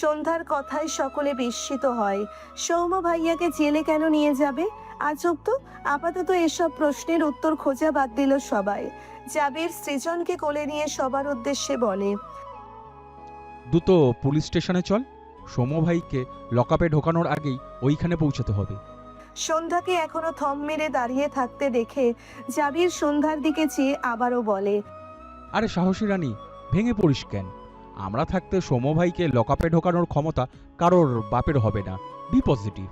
সন্ধ্যার কথায় সকলে বিস্মিত হয়। সৌম্য ভাইয়াকে জেলে কেন নিয়ে যাবে? আজব তো। আপাতত এসব প্রশ্নের উত্তর খোঁজা বাদ দিল সবাই। জাবির সৃজনকে কোলে নিয়ে সবার উদ্দেশ্যে বলে, দ্রুত পুলিশ স্টেশনে চল। সমু ভাইকে লকআপে ঢোকানোর আগেই ওইখানে পৌঁছাতে হবে। সন্ধ্যাকে এখনো থম মেরে দাঁড়িয়ে থাকতে দেখে জাবির সন্ধ্যার দিকে চেয়ে আবারও বলে, আরে সাহসী রানী, ভেঙে পড়িস কেন? আমরা থাকতে সমু ভাইকে লকআপে ঢোকানোর ক্ষমতা কারোর বাপের হবে না। B positive.